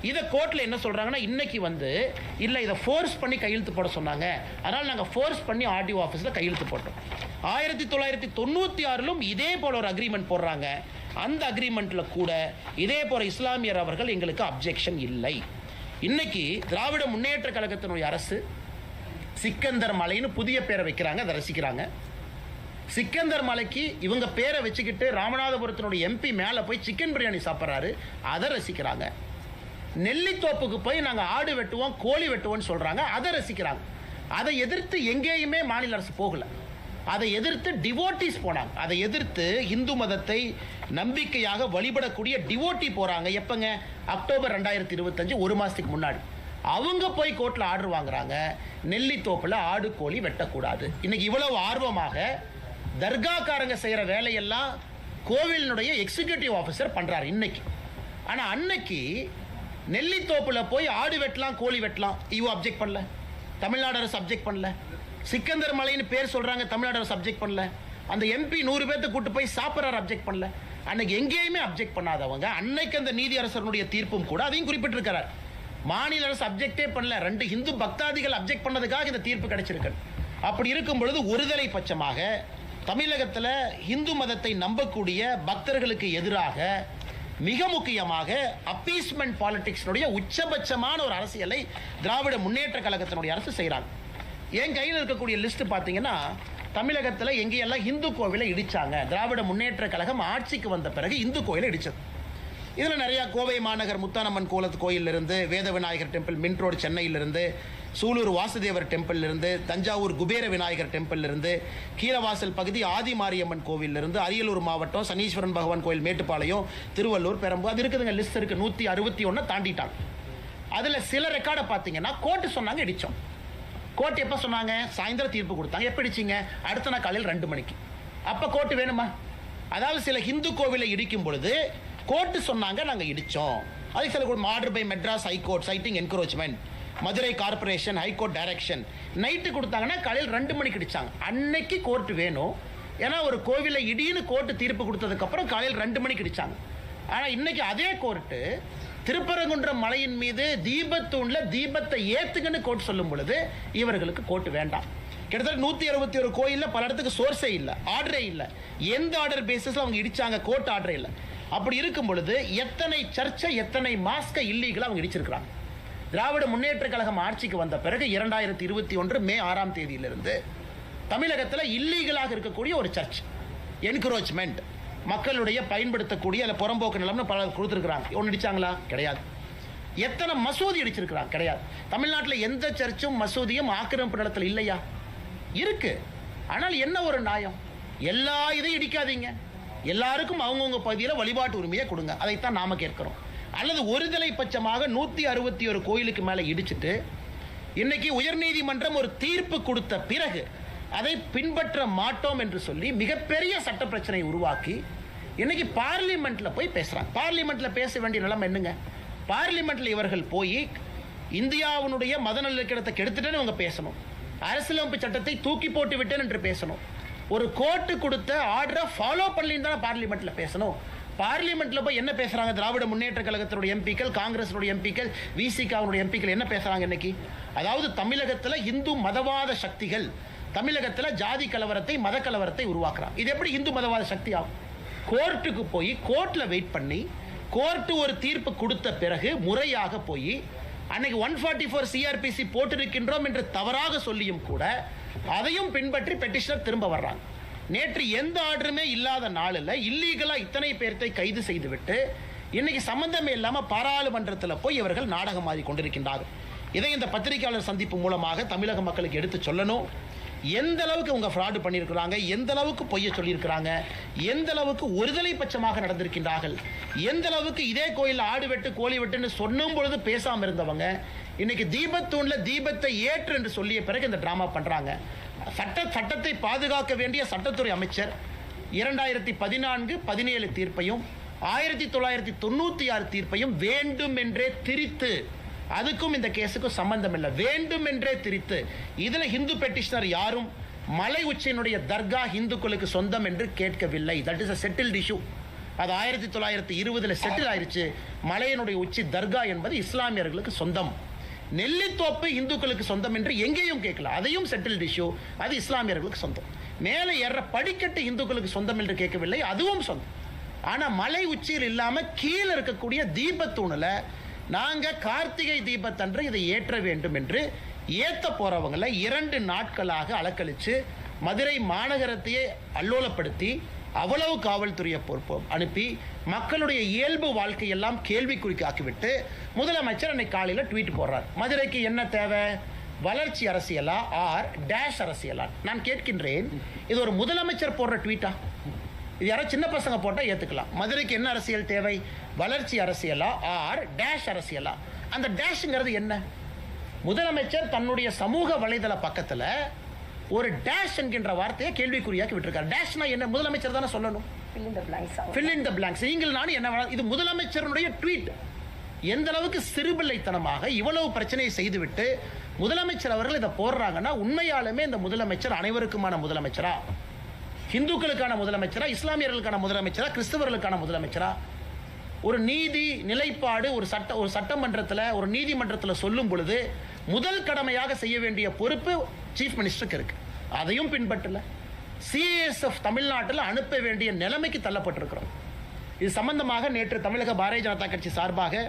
இதை கோர்ட்டில் என்ன சொல்கிறாங்கன்னா, இன்னைக்கு வந்து இல்லை இதை ஃபோர்ஸ் பண்ணி கையெழுத்து போட சொன்னாங்க, அதனால் நாங்கள் ஃபோர்ஸ் பண்ணி RDO ஆஃபீஸில் கையெழுத்து போட்டோம். 1996 இதே போல் ஒரு அக்ரிமெண்ட் போடுறாங்க. அந்த அக்ரிமெண்ட்டில் கூட இதே போல இஸ்லாமியர் அவர்கள் எங்களுக்கு அப்ஜெக்ஷன் இல்லை. இன்னைக்கு திராவிட முன்னேற்ற கழகத்தினுடைய அரசு சிக்கந்தர் மலைன்னு புதிய பேரை வைக்கிறாங்க, அதை ரசிக்கிறாங்க. சிக்கந்தர் மலைக்கு இவங்க பேரை வச்சுக்கிட்டு ராமநாதபுரத்தினுடைய MP மேலே போய் சிக்கன் பிரியாணி சாப்பிட்றாரு, அதை ரசிக்கிறாங்க. நெல்லித்தோப்புக்கு போய் நாங்கள் ஆடு வெட்டுவோம், கோழி வெட்டுவோம்னு சொல்கிறாங்க, அதை ரசிக்கிறாங்க. அதை எதிர்த்து எங்கேயுமே மாநில அரசு போகலை. அதை எதிர்த்து டிவோட்டிஸ் போனாங்க. அதை எதிர்த்து இந்து மதத்தை நம்பிக்கையாக வழிபடக்கூடிய டிவோட்டி போகிறாங்க. எப்போங்க? அக்டோபர் 2025, 1 மாதத்துக்கு முன்னாடி அவங்க போய் கோர்ட்டில் ஆர்டர் வாங்குறாங்க, நெல்லித்தோப்பில் ஆடு கோழி வெட்டக்கூடாது. இன்னைக்கு இவ்வளவு ஆர்வமாக தர்காக்காரங்க செய்கிற வேலையெல்லாம் கோவிலினுடைய எக்ஸிக்யூட்டிவ் ஆஃபீஸர் பண்ணுறாரு இன்னைக்கு. ஆனால் அன்னைக்கு நெல்லித்தோப்பில் போய் ஆடு வெட்டலாம், கோழி வெட்டலாம், இவ அப்ஜெக்ட் பண்ணல, தமிழ்நாடு அரசு அப்ஜெக்ட் பண்ணல. சிக்கந்தர் மலைன்னு பேர் சொல்கிறாங்க, தமிழ்நாடு அரசு அப்ஜெக்ட் பண்ணல. அந்த MP 100 பேர்த்து கூட்டு போய் சாப்பிட்றாரு, அப்ஜெக்ட் பண்ணல. அன்னைக்கு எங்கேயுமே அப்ஜெக்ட் பண்ணாதவங்க அன்னைக்கு அந்த நீதியரசருடைய தீர்ப்பும் கூட அதையும் குறிப்பிட்டிருக்கிறார். மாநில அரசு அப்ஜெக்டே பண்ணல, 2 இந்து பக்தாதிகள் அப்ஜெக்ட் பண்ணதுக்காக இந்த தீர்ப்பு கிடைச்சிருக்கு. அப்படி இருக்கும் பொழுது ஒருதலை பட்சமாக தமிழகத்தில் இந்து மதத்தை நம்பக்கூடிய பக்தர்களுக்கு எதிராக மிக முக்கியமாக அப்பீஸ்மெண்ட் பாலிடிக்ஸினுடைய உச்சபட்சமான ஒரு அரசியலை திராவிட முன்னேற்ற கழகத்தினுடைய அரசு செய்கிறாங்க. என் கையில் இருக்கக்கூடிய லிஸ்ட் பார்த்தீங்கன்னா, தமிழகத்தில் எங்கேயெல்லாம் இந்து கோவிலை இடிச்சாங்க, திராவிட முன்னேற்ற கழகம் ஆட்சிக்கு வந்த பிறகு இந்து கோயிலை இடிச்சது. இதில் நிறையா கோவை மாநகர் முத்தானம்மன் கோயிலிருந்து, வேத விநாயகர் டெம்பிள் மின்ட் ரோடு சென்னையிலிருந்து, சூலூர் வாசுதேவர் டெம்பிளிலிருந்து, தஞ்சாவூர் குபேர விநாயகர் டெம்பிளிலிருந்து, கீழவாசல் பகுதி ஆதி மாரியம்மன் கோவிலிருந்து, அரியலூர் மாவட்டம் சனீஸ்வரன் பகவான் கோயில் மேட்டுப்பாளையம், திருவள்ளூர், பெரம்பூர், அது இருக்குதுங்க, லிஸ்ட் இருக்குது. 161 தாண்டிட்டாங்க. அதில் சில ரெக்கார்டை பார்த்தீங்கன்னா கோர்ட்டு சொன்னாங்க இடித்தோம். கோர்ட் எப்போ சொன்னாங்க? சாயந்தரம் தீர்ப்பு கொடுத்தாங்க. எப்போ இடிச்சிங்க? அடுத்த நாள் காலையில் 2 மணிக்கு. அப்போ கோர்ட்டு வேணுமா? அதாவது சில ஹிந்து கோவிலை இடிக்கும் பொழுது கோர்ட்டு சொன்னாங்க நாங்கள் இடித்தோம். அதுக்கு சில order by Madras high court citing encroachment, Madurai corporation high court direction, night கொடுத்தாங்கன்னா காலையில் 2 மணிக்கு இடிச்சாங்க. அன்னைக்கு கோர்ட்டு வேணும். ஏன்னா ஒரு கோவிலை இடின்னு கோர்ட்டு தீர்ப்பு கொடுத்ததுக்கப்புறம் காலையில் 2 மணிக்கு இடிச்சாங்க. ஆனால் இன்னைக்கு அதே கோர்ட்டு திருப்பரங்குன்றம் மலையின் மீது தீபத்தூண்ல தீபத்தை ஏத்துங்கன்னு கோர்ட் சொல்லும் பொழுது இவர்களுக்கு கோர்ட் வேண்டாம். கிட்டத்தட்ட 161 கோயில்ல பல இடத்துக்கு சோர்ஸே இல்லை, ஆர்டரே இல்லை. எந்த ஆர்டர் பேசிஸ்ல அவங்க இடிச்சாங்க? கோர்ட் ஆர்டரே இல்லை. அப்படி இருக்கும் பொழுது எத்தனை சர்ச்சை, எத்தனை மாஸ்கை இல்லீகலா அவங்க இடிச்சிருக்கிறாங்க. திராவிட முன்னேற்ற கழகம் ஆட்சிக்கு வந்த பிறகு 2021 மே 6ஆம் தேதியிலிருந்து தமிழகத்தில் இல்லீகலாக இருக்கக்கூடிய ஒரு சர்ச் என்கரோச்மெண்ட், மக்களுடைய பயன்படுத்தக்கூடிய அல்ல புறம்போக்கு நிலம்னு பல கொடுத்துருக்குறாங்க. ஒன்று இடிச்சாங்களா? கிடையாது. எத்தனை மசூதி அடிச்சிருக்கிறாங்க? கிடையாது. தமிழ்நாட்டில் எந்த சர்ச்சும் மசூதியும் ஆக்கிரமிப்பு நிலத்தில் இல்லையா? இருக்கு. ஆனால் என்ன ஒரு நியாயம்? எல்லா இதையும் இடிக்காதீங்க, எல்லாருக்கும் அவங்கவுங்க பகுதியில் வழிபாட்டு உரிமையை கொடுங்க, அதைத்தான் நாம கேட்கிறோம். அல்லது ஒருதலை பட்சமாக 161 கோயிலுக்கு மேலே இடிச்சிட்டு இன்னைக்கு உயர்நீதிமன்றம் ஒரு தீர்ப்பு கொடுத்த பிறகு அதை பின்பற்ற மாட்டோம் என்று சொல்லி மிகப்பெரிய சட்ட பிரச்சனை உருவாக்கி இன்னைக்கு பார்லிமெண்ட்ல போய் பேசுறாங்க. பார்லிமெண்ட்ல பேச வேண்டிய நிலைமை என்னங்க? பார்லிமெண்ட்ல இவர்கள் போய் இந்தியாவினுடைய மத நல்லிணக்கத்தை கெடுத்துட்டேன்னு இவங்க பேசணும், அரசியலமைப்பு சட்டத்தை தூக்கி போட்டு விட்டேன் என்று பேசணும், ஒரு கோர்ட்டு கொடுத்த ஆர்டரை ஃபாலோ பண்ணலின்னு தான் பார்லிமெண்ட்ல பேசணும். பார்லிமெண்ட்ல போய் என்ன பேசுறாங்க? திராவிட முன்னேற்ற கழகத்தினுடைய எம்பிக்கள், காங்கிரஸினுடைய எம்பிக்கள், விசிகாவுடைய எம்பிக்கள் என்ன பேசுறாங்க இன்னைக்கு? அதாவது தமிழகத்தில் இந்து மதவாத சக்திகள் தமிழகத்தில் ஜாதி கலவரத்தை, மத கலவரத்தை உருவாக்குறாங்க. இது எப்படி இந்து மதவாத சக்தி ஆகும்? கோர்ட்டுக்கு போய் கோர்ட்ல வெயிட் பண்ணி கோர்ட்டு ஒரு தீர்ப்பு கொடுத்த பிறகு முறையாக போய் அன்னைக்கு 144 சிஆர்பிசி போட்டிருக்கின்றோம் என்று தவறாக சொல்லியும் கூட அதையும் பின்பற்றி பெட்டிஷனர் திரும்ப வர்றாங்க. நேற்று எந்த ஆர்டருமே இல்லாத நாளில் இல்லீகலா இத்தனை பேர்த்தை கைது செய்துவிட்டு இன்னைக்கு சம்பந்தமே இல்லாம பாராளுமன்றத்தில் போய் இவர்கள் நாடகம் ஆடி கொண்டிருக்கின்றார்கள். இதை இந்த பத்திரிகையாளர் சந்திப்பு மூலமாக தமிழக மக்களுக்கு எடுத்து சொல்லணும். எந்த அளவுக்கு அவங்க ஃப்ராடு பண்ணியிருக்கிறாங்க, எந்த அளவுக்கு பொய்ய சொல்லியிருக்கிறாங்க, எந்த அளவுக்கு ஒருதலை பட்சமாக நடந்திருக்கின்றார்கள், எந்த அளவுக்கு இதே கோயில் ஆடு வெட்டு கோழி வெட்டுன்னு சொன்னும் பொழுது பேசாமல் இருந்தவங்க இன்னைக்கு தீபத்தூண்ல தீபத்தை ஏற்று என்று சொல்லிய பிறகு இந்த டிராமா பண்றாங்க. சட்டத்தை பாதுகாக்க வேண்டிய சட்டத்துறை அமைச்சர் 2014-17 தீர்ப்பையும் 1996 தீர்ப்பையும் வேண்டும் என்றே திரித்து, அதுக்கும் இந்த கேஸுக்கும் சம்பந்தம் இல்லை, வேண்டும் என்றே திரித்து இதுல ஹிந்து பெட்டிஷனர் யாரும் மலை உச்சியினுடைய தர்கா இந்துக்களுக்கு சொந்தம் என்று கேட்கவில்லை. That is a settled issue. அது 1920 செட்டில் ஆயிருச்சு. மலையினுடைய உச்சி தர்கா என்பது இஸ்லாமியர்களுக்கு சொந்தம், நெல்லித்தோப்பு இந்துக்களுக்கு சொந்தம் என்று எங்கேயும் கேட்கல, அதையும் செட்டில்டு இஷ்யூ, அது இஸ்லாமியர்களுக்கு சொந்தம். மேலே ஏற படிக்கட்டு இந்துக்களுக்கு சொந்தம் என்று கேட்கவில்லை, அதுவும் சொந்தம். ஆனால் மலை உச்சியில் இல்லாமல் கீழே இருக்கக்கூடிய தீபத்தூணில் நாங்கள் கார்த்திகை தீபத்தன்று இதை ஏற்ற வேண்டும் என்று ஏற்ற போகிறவங்களை 2 நாட்களாக அலக்கழித்து மதுரை மாநகரத்தையே அல்லோலப்படுத்தி அவ்வளவு காவல்துறையை அனுப்பி மக்களுடைய இயல்பு வாழ்க்கையெல்லாம் கேள்விக்குறிக்கு ஆக்கிவிட்டு முதலமைச்சர் அன்னைக்கு காலையில் ட்வீட் போடுறார். மதுரைக்கு என்ன தேவை? வளர்ச்சி அரசியலா ஆர் டேஷ் அரசியலா? நான் கேட்கின்றேன், இது ஒரு முதலமைச்சர் போடுற ட்வீட்டா? இது யாரோ சின்ன பசங்க போட்டால் ஏற்றுக்கலாம். மதுரைக்கு என்ன அரசியல் தேவை? வளர்ச்சி அரசியலா ஆர் டேஷ் அரசியலா? அந்த டேஷ்ங்கிறது என்ன? முதலமைச்சர் தன்னுடைய சமூக வலைதள பக்கத்தில் ஒரு டேஷ் என்கின்ற வார்த்தையை கேள்விக்குறியாக்கி விட்டுருக்காரு. டேஷ்னா என்ன? முதலமைச்சர் தானே சொல்லணும். fill in the blanks. நீங்கள் நானும் என்ன? இது முதலமைச்சருடைய ட்வீட். எந்த அளவுக்கு சிறுபிள்ளைத்தனமாக இவ்வளவு பிரச்சனையை செய்துவிட்டு முதலமைச்சர் அவர்கள் இதை போடுறாங்கன்னா உண்மையாலுமே இந்த முதலமைச்சர் அனைவருக்குமான முதலமைச்சரா? இந்துக்களுக்கான முதலமைச்சரா? இஸ்லாமியர்களுக்கான முதலமைச்சரா? கிறிஸ்தவர்களுக்கான முதலமைச்சரா? ஒரு நீதி நிலைப்பாடு ஒரு சட்டமன்றத்தில் ஒரு நீதிமன்றத்தில் சொல்லும் பொழுது முதல் கடமையாக செய்ய வேண்டிய பொறுப்பு சீஃப் மினிஸ்டருக்கு இருக்கு. அதையும் பின்பற்றல. சிஎஸ்எஃப் தமிழ்நாட்டில் அனுப்ப வேண்டிய நிலைமைக்கு தள்ளப்பட்டிருக்கிறோம். இது சம்பந்தமாக நேற்று தமிழக பாரதிய ஜனதா கட்சி சார்பாக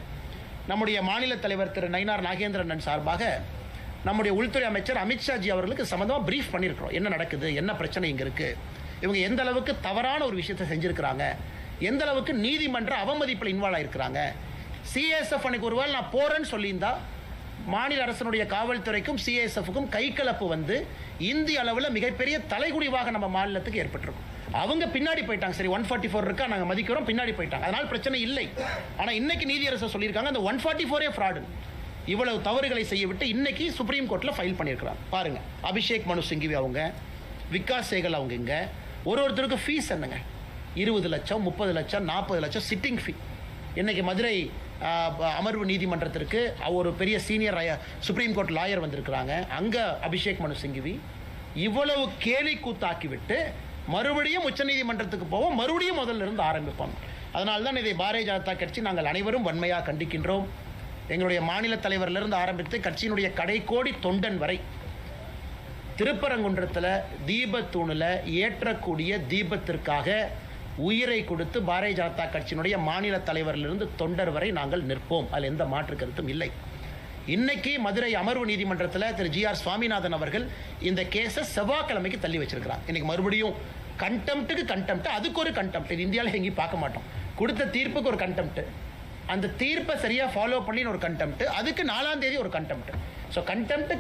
நம்முடைய மாநில தலைவர் திரு நயினார் நாகேந்திரன் சார்பாக நம்முடைய உள்துறை அமைச்சர் அமித்ஷாஜி அவர்களுக்கு சம்பந்தமாக பிரீஃப் பண்ணியிருக்கிறோம். என்ன நடக்குது, என்ன பிரச்சனை இங்கே இருக்கு, இவங்க எந்த அளவுக்கு தவறான ஒரு விஷயத்தை செஞ்சிருக்கிறாங்க, எந்த அளவுக்கு நீதிமன்ற அவமதிப்பில் இன்வால்வ் ஆயிருக்கிறாங்க. சிஎஸ்எஃப் அன்னைக்கு ஒருவேளை நான் போறேன்னு சொல்லியிருந்தா மாநில அரசனுடைய காவல்துறைக்கும் சிஎஸ்எஃப்க்கும் கைகலப்பு வந்து இந்திய அளவில் மிகப்பெரிய தலைகுடிவாக நம்ம மாநிலத்துக்கு ஏற்பட்டிருக்கும். அவங்க பின்னாடி போயிட்டாங்க. சரி 144 இருக்கா, நாங்கள் மதிக்கிறோம், பின்னாடி போயிட்டாங்க, அதனால் பிரச்சனை இல்லை. ஆனால் இன்னைக்கு நீதியரசர் சொல்லியிருக்காங்க அந்த 144 ஃப்ராடு. இவ்வளவு தவறுகளை செய்யவிட்டு இன்னைக்கு சுப்ரீம் கோர்ட்டில் ஃபைல் பண்ணியிருக்கிறாங்க. பாருங்க, அபிஷேக் மனு சிங்கிவி அவங்க, விகாஸ் சேகல் அவங்க, இங்க ஒருத்தருக்கு ஃபீஸ் என்னங்க? 20 லட்சம், 30 லட்சம், 40 லட்சம் சிட்டிங் ஃபீ. இன்னைக்கு மதுரை அமர்வு நீதிமன்றத்திற்கு ஒரு பெரிய சீனியர் சுப்ரீம் கோர்ட் லாயர் வந்திருக்கிறாங்க. அங்கே அபிஷேக் மனு சிங்கிவி இவ்வளவு கேலி கூத்தாக்கிவிட்டு மறுபடியும் உச்சநீதிமன்றத்துக்கு போவோம், மறுபடியும் முதல்ல இருந்து ஆரம்பிப்போம். அதனால தான் இதை பாரதிய ஜனதா கட்சி நாங்கள் அனைவரும் வன்மையாக கண்டிக்கின்றோம். எங்களுடைய மாநில தலைவரிலிருந்து ஆரம்பித்து கட்சியினுடைய கடைக்கோடி தொண்டன் வரை திருப்பரங்குன்றத்தில் தீபத்தூணில் ஏற்றக்கூடிய தீபத்திற்காக உயிரை கொடுத்து பாரதிய ஜனதா கட்சியினுடைய மாநில தலைவரிலிருந்து தொண்டர் வரை நாங்கள் நிற்போம். அதில் எந்த மாற்று கருத்தும் இல்லை. இன்னைக்கு மதுரை அமர்வு நீதிமன்றத்தில் திரு GR சுவாமிநாதன் அவர்கள் இந்த கேஸை செவ்வாய்க்கிழமைக்கு தள்ளி வச்சிருக்கிறார். இன்னைக்கு மறுபடியும் கண்டெம்ட்டுக்கு கண்டெம்ட், அதுக்கு ஒரு கண்டெம்ட். இது இந்தியாவில் எங்கேயும் பார்க்க மாட்டோம். கொடுத்த தீர்ப்புக்கு ஒரு கண்டெம்ட், அந்த தீர்ப்பை சரியாக ஃபாலோ பண்ணின்னு ஒரு கண்டெம்ட், அதுக்கு 4ஆம் தேதி ஒரு கண்டெம்ட். ஸோ கண்டெம்ட்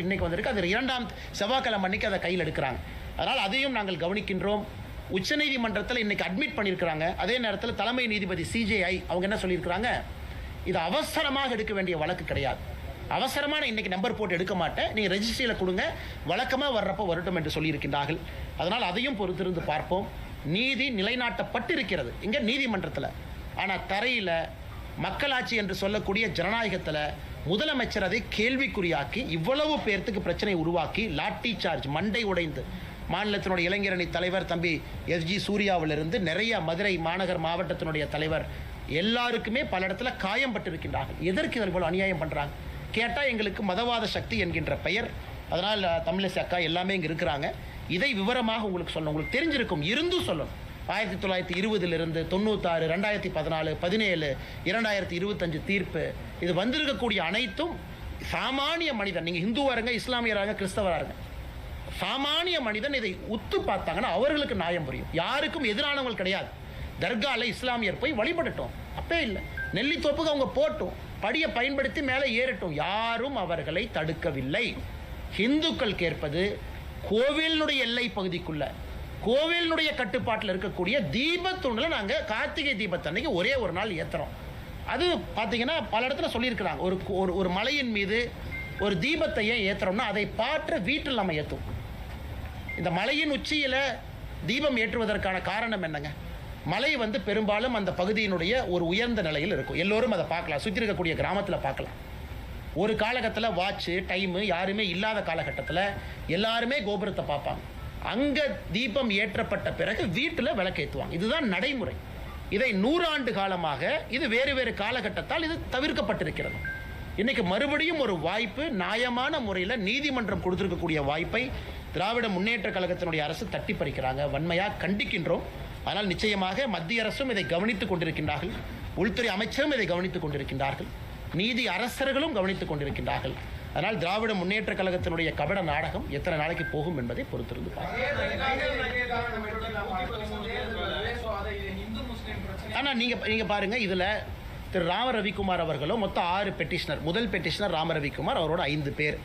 இன்னைக்கு வந்திருக்கு. அது 2ஆம் செவ்வாய்க்கிழமை அன்னைக்கு அதை கையில் எடுக்கிறாங்க. அதனால் அதையும் நாங்கள் கவனிக்கின்றோம். உச்சநீதிமன்றத்தில் இன்னைக்கு அட்மிட் பண்ணியிருக்கிறாங்க. அதே நேரத்தில் தலைமை நீதிபதி CJI அவங்க என்ன சொல்லியிருக்கிறாங்க, இது அவசரமாக எடுக்க வேண்டிய வழக்கு கிடையாது, அவசரமான இன்னைக்கு நம்பர் போட்டு எடுக்க மாட்டேன், நீங்கள் ரெஜிஸ்ட்ரியில் கொடுங்க, வழக்கமாக வர்றப்போ வரட்டும் என்று சொல்லியிருக்கின்றார்கள். அதனால் அதையும் பொறுத்திருந்து பார்ப்போம். நீதி நிலைநாட்டப்பட்டிருக்கிறது இங்கே நீதிமன்றத்தில். ஆனால் தரையில் மக்களாட்சி என்று சொல்லக்கூடிய ஜனநாயகத்தில் முதலமைச்சர் அதை கேள்விக்குறியாக்கி இவ்வளவு பேர்த்துக்கு பிரச்சனை உருவாக்கி லாட்டி சார்ஜ் மண்டை உடைந்து மாநிலத்தினுடைய இளைஞரணி தலைவர் தம்பி SG சூர்யாவிலிருந்து நிறைய மதுரை மாநகர் மாவட்டத்தினுடைய தலைவர் எல்லாருக்குமே பல இடத்துல காயம் பட்டிருக்கின்றார்கள். எதற்கு இதில் போல அநியாயம் பண்ணுறாங்க கேட்டால் எங்களுக்கு மதவாத சக்தி என்கின்ற பெயர். அதனால் தமிழிசை அக்கா எல்லாமே இங்கே இருக்கிறாங்க. இதை விவரமாக உங்களுக்கு சொல்லணும், உங்களுக்கு தெரிஞ்சிருக்கும், இருந்தும் சொல்லணும். 1920 96, 2014, 17, 2025 தீர்ப்பு, இது வந்திருக்கக்கூடிய அனைத்தும் சாமானிய மனிதன், நீங்கள் ஹிந்துவாருங்க, இஸ்லாமியராங்க, கிறிஸ்தவராங்க, சாமானிய மனிதன் இதை உத்து பார்த்தாங்கன்னா அவர்களுக்கு நியாயம் புரியும். யாருக்கும் எதிரானவங்க கிடையாது. தர்காவில் இஸ்லாமியர் போய் வழிபடட்டும், அப்பே இல்லை. நெல்லித்தோப்புக்கு அவங்க போட்டும், படியை பயன்படுத்தி மேலே ஏறட்டும், யாரும் அவர்களை தடுக்கவில்லை. ஹிந்துக்கள் கேட்பது கோவிலினுடைய எல்லை பகுதிக்குள்ள, கோவிலினுடைய கட்டுப்பாட்டில் இருக்கக்கூடிய தீபத்தூணில் நாங்கள் கார்த்திகை தீபத்தன்னைக்கு ஒரே ஒரு நாள் ஏற்றுறோம். அது பார்த்தீங்கன்னா பல இடத்துல சொல்லியிருக்கிறாங்க, ஒரு மலையின் மீது ஒரு தீபத்தை ஏன் ஏற்றுறோம்னா அதை பாற்ற வீட்டில் நம்ம ஏற்றுவோம். இந்த மலையின் உச்சியில் தீபம் ஏற்றுவதற்கான காரணம் என்னங்க, மலை பெரும்பாலும் அந்த பகுதியினுடைய ஒரு உயர்ந்த நிலையில் இருக்கும். எல்லோரும் அதை பார்க்கலாம், சுற்றி இருக்கக்கூடிய கிராமத்தில் பார்க்கலாம். ஒரு காலகட்டத்தில் வாட்சு டைமு யாருமே இல்லாத காலகட்டத்தில் எல்லாருமே கோபுரத்தை பார்ப்பாங்க. அங்கே தீபம் ஏற்றப்பட்ட பிறகு வீட்டில் விளக்கேற்றுவாங்க. இதுதான் நடைமுறை. இதை 100 ஆண்டு காலமாக இது வேறு வேறு காலகட்டத்தால் இது தவிர்க்கப்பட்டிருக்கிறது. இன்னைக்கு மறுபடியும் ஒரு வாய்ப்பு, நியாயமான முறையில் நீதிமன்றம் கொடுத்திருக்கக்கூடிய வாய்ப்பை திராவிட முன்னேற்ற கழகத்தினுடைய அரசு தட்டி பறிக்கிறாங்க. வன்மையாக கண்டிக்கின்றோம். ஆனால் நிச்சயமாக மத்திய அரசும் இதை கவனித்துக் கொண்டிருக்கின்றார்கள், உள்துறை அமைச்சரும் இதை கவனித்துக் கொண்டிருக்கின்றார்கள், நீதி அரசர்களும் கவனித்துக் கொண்டிருக்கின்றார்கள். அதனால் திராவிட முன்னேற்ற கழகத்தினுடைய கபட நாடகம் எத்தனை நாளைக்கு போகும் என்பதை பொறுத்திருந்து ஆனால் நீங்க பாருங்க, இதுல திரு ராம ரவிக்குமார் அவர்களும் மொத்தம் 6 பெட்டிஷனர். முதல் பெட்டிஷனர் ராம ரவிக்குமார், அவரோட 5 பேர்.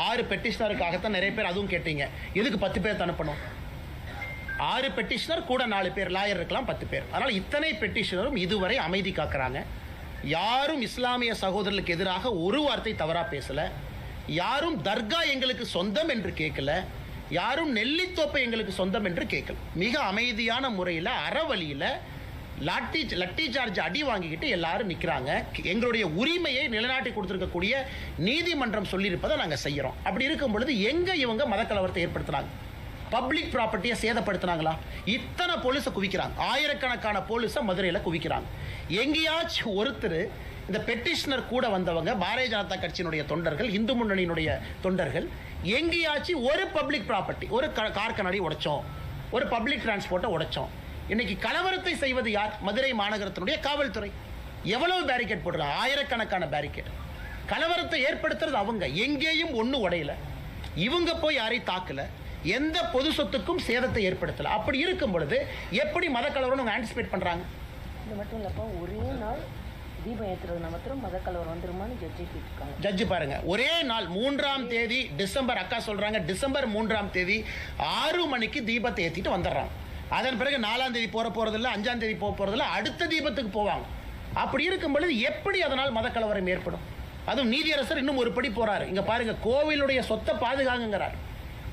6 பெட்டிஷனருக்காகத்தான் நிறைய பேர் அதுவும் கேட்டீங்க, எதுக்கு 10 பேர் அனுப்பணும்? 6 பெட்டிஷனர் கூட 4 பேர், லாயர் இருக்கலாம் 10 பேர். அதனால் இத்தனை பெட்டிஷனரும் இதுவரை அமைதி காக்கிறாங்க. யாரும் இஸ்லாமிய சகோதரர்களுக்கு எதிராக ஒரு வார்த்தை தவறாக பேசலை. யாரும் தர்கா எங்களுக்கு சொந்தம் என்று கேட்கல, யாரும் நெல்லித்தோப்பை எங்களுக்கு சொந்தம் என்று கேட்கல. மிக அமைதியான முறையில் அறவழியில் லட்டி சார்ஜ் அடி வாங்கிக்கிட்டு எல்லாரும் நிற்கிறாங்க. எங்களுடைய உரிமையை நிலைநாட்டி கொடுத்துருக்கக்கூடிய நீதிமன்றம் சொல்லியிருப்பதை நாங்கள் செய்கிறோம். அப்படி இருக்கும் பொழுது எங்கே இவங்க மதக்கலவரத்தை ஏற்படுத்துகிறாங்க? பப்ளிக் ப்ராப்பர்ட்டியை சேதப்படுத்தினாங்களா? இத்தனை போலீஸை குவிக்கிறாங்க, ஆயிரக்கணக்கான போலீஸை மதுரையில் குவிக்கிறாங்க. எங்கேயாச்சும் ஒருத்தர் இந்த பெட்டிஷனர் கூட வந்தவங்க பாரதிய ஜனதா கட்சியினுடைய தொண்டர்கள், இந்து முன்னணியினுடைய தொண்டர்கள், எங்கேயாச்சும் ஒரு பப்ளிக் ப்ராப்பர்ட்டி, ஒரு கார் கண்ணாடி உடைச்சோம், ஒரு பப்ளிக் டிரான்ஸ்போர்ட்டை உடைச்சோம்? இன்னைக்கு கலவரத்தை செய்வது யார்? மதுரை மாநகரத்தினுடைய காவல்துறை. எவ்வளவு பேரிகேட் போடுறாங்க? ஆயிரக்கணக்கான பேரிகேட். கலவரத்தை ஏற்படுத்துறது அவங்க. எங்கேயும் ஒன்று உடையல, இவங்க போய் யாரையும் தாக்கல, எந்த பொது சொத்துக்கும் சேதத்தை ஏற்படுத்தல. அப்படி இருக்கும் பொழுது எப்படி மத கலவரம் ஆன்டிசிபேட் பண்றாங்க? இது மட்டும் இல்லப்பா, ஒரே நாள் தீபம் ஏற்றுறது மாத்திரம் மத கலவரம் வந்துருமான்னு ஜட்ஜி பாருங்க. ஒரே நாள் 3ஆம் தேதி டிசம்பர், அக்கா சொல்றாங்க டிசம்பர் 3ஆம் தேதி 6 மணிக்கு தீபத்தை ஏற்றிட்டு வந்துடுறாங்க. அதன் பிறகு 4ஆம் தேதி போறதில்லை, 5ஆம் தேதி போறதில்லை, அடுத்த தீபத்துக்கு போவாங்க. அப்படி இருக்கும் பொழுது எப்படி அதனால் மத கலவரம் ஏற்படும்? அதுவும் நீதியரசர் இன்னும் ஒரு படி போறாரு. இங்க பாருங்க, கோவிலுடைய சொத்தை பாதுகாங்கிறார்.